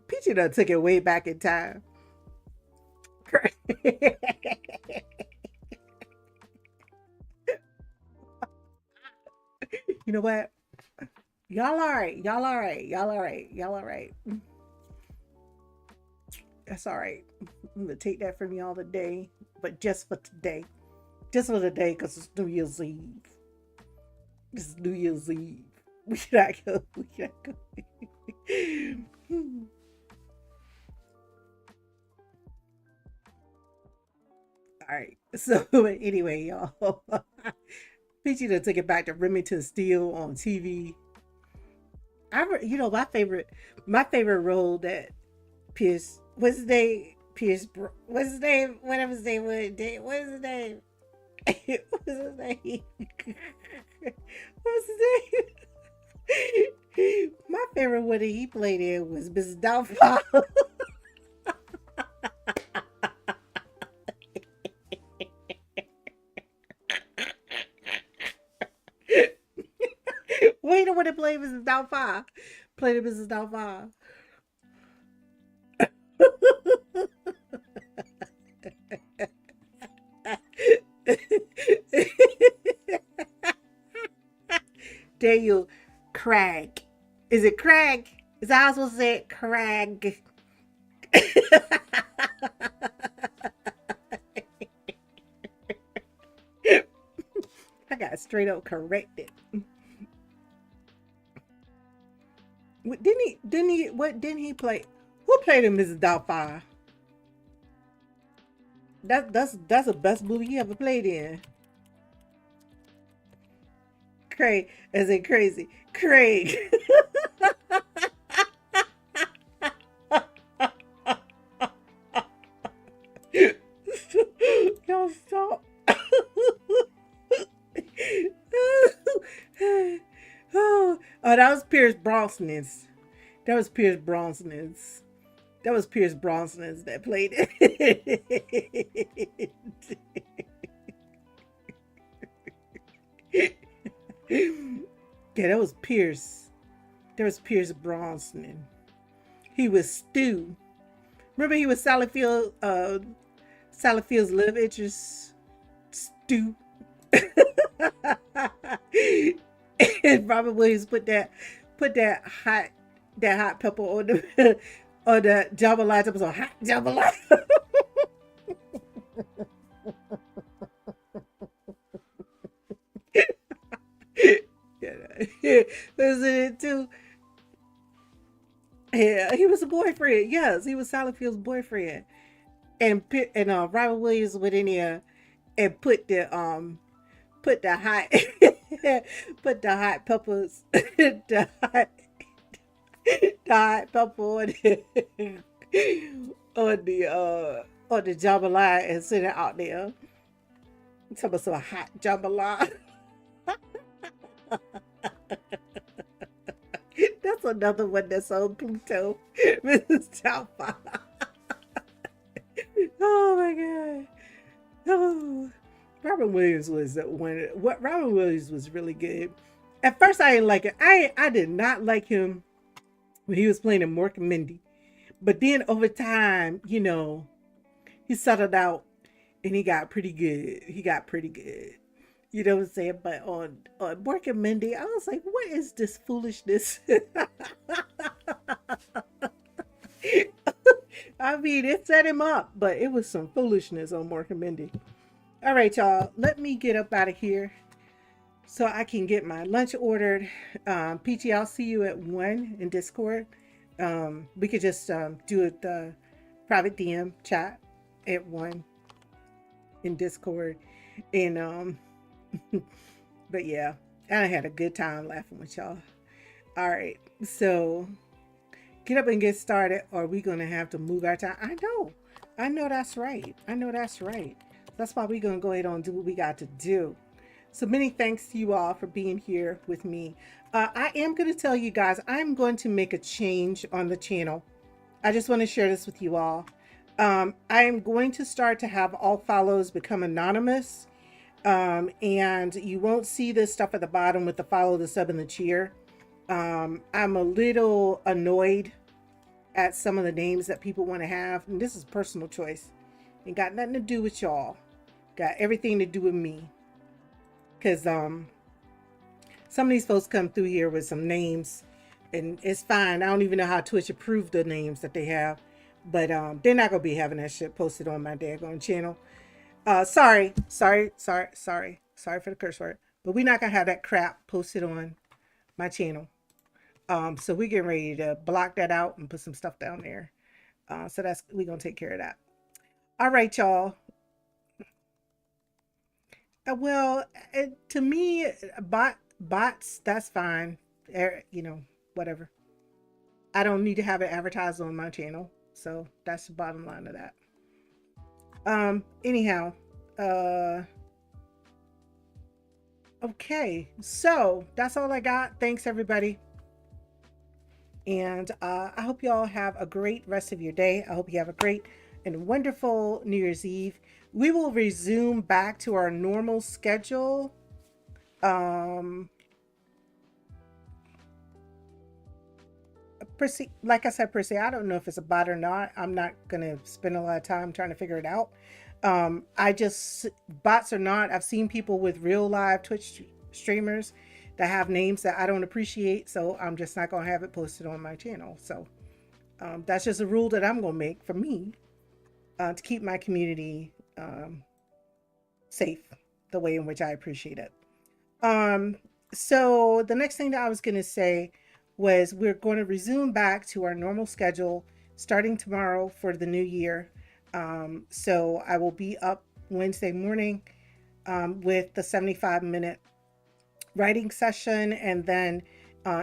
Peachy done took it way back in time. You know what? Y'all all right. Y'all all right. Y'all all right. Y'all all right. That's all right. I'm gonna take that from y'all today, but just for today. Just for today, because it's New Year's Eve. It's New Year's Eve. We cannot go. We cannot go. All right. So anyway, y'all. Peachy done took it back to Remington Steele on TV. You know, my favorite role that Pierce, what's his name? What's his name? Whatever his name was. What's his name? What's his name? What's his name? My favorite one that he played in was Mrs. Doubtfire. Wait, the one that played Mrs. Doubtfire. Played Mrs. Doubtfire. Daniel Craig. Is it Craig? Is that how I'm supposed to say it? Craig. I got straight up corrected. Didn't he play? Who played in Mrs. Doubtfire? That's the best movie he ever played in. Craig, as in crazy. Craig. Y'all stop. Oh, that was Pierce Brosnan's. That was Pierce Brosnan's. That was Pierce Brosnan's that played it. Yeah, that was Pierce. That was Pierce Brosnan. He was Stu. Remember he was Sally Field's love interest, Stu. And Robert Williams put that hot pepper on the on the jambalaya. It was a hot jambalaya. Yeah, listen it too. Yeah, he was a boyfriend. Yes, he was Sally Field's boyfriend. And Robin Williams went in there and put the hot put the hot peppers the hot, the hot pepper on the jambalaya and sent it out there. Talking about some hot jambalaya. That's another one that's on Pluto. Mrs. Jamba. Oh my god. Oh. Robin Williams was one. What Robin Williams was really good. At first, I didn't like it. I did not like him when he was playing in Mork and Mindy. But then over time, he settled out and he got pretty good. He got pretty good. You know what I'm saying? But on Mork and Mindy, I was like, what is this foolishness? I mean, it set him up, but it was some foolishness on Mork and Mindy. All right, y'all. Let me get up out of here so I can get my lunch ordered. PT, I'll see you at 1 in Discord. We could just do the private DM chat at 1 in Discord. And but yeah, I had a good time laughing with y'all. All right, so get up and get started, or we're gonna have to move our time. I know that's right. I know that's right. That's why we're gonna go ahead and do what we got to do. So many thanks to you all for being here with me. I am going to tell you guys, I'm going to make a change on the channel. I just want to share this with you all. I am going to start to have all follows become anonymous. And you won't see this stuff at the bottom with the follow, the sub, and the cheer. I'm a little annoyed at some of the names that people want to have. And this is personal choice. It got nothing to do with y'all. Got everything to do with me. Because some of these folks come through here with some names. And it's fine. I don't even know how Twitch approved the names that they have. But they're not going to be having that shit posted on my daggone channel. Sorry for the curse word. But we're not going to have that crap posted on my channel. So we're getting ready to block that out and put some stuff down there. So we're going to take care of that. All right, y'all. Well, to me, bots, that's fine. Whatever. I don't need to have it advertised on my channel. So that's the bottom line of that. Anyhow, okay. So that's all I got. Thanks, everybody. And I hope you all have a great rest of your day. I hope you have a great and wonderful New Year's Eve. We will resume back to our normal schedule. Like I said, Percy, I don't know if it's a bot or not. I'm not going to spend a lot of time trying to figure it out. Bots or not, I've seen people with real live Twitch streamers that have names that I don't appreciate. So I'm just not going to have it posted on my channel. So that's just a rule that I'm going to make for me to keep my community safe the way in which I appreciate it. So the next thing that I was going to say was we're going to resume back to our normal schedule starting tomorrow for the new year. So I will be up Wednesday morning with the 75-minute writing session, and then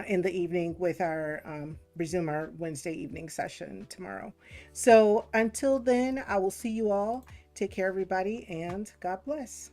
in the evening with resume our Wednesday evening session tomorrow. So until then, I will see you all. Take care, everybody, and God bless.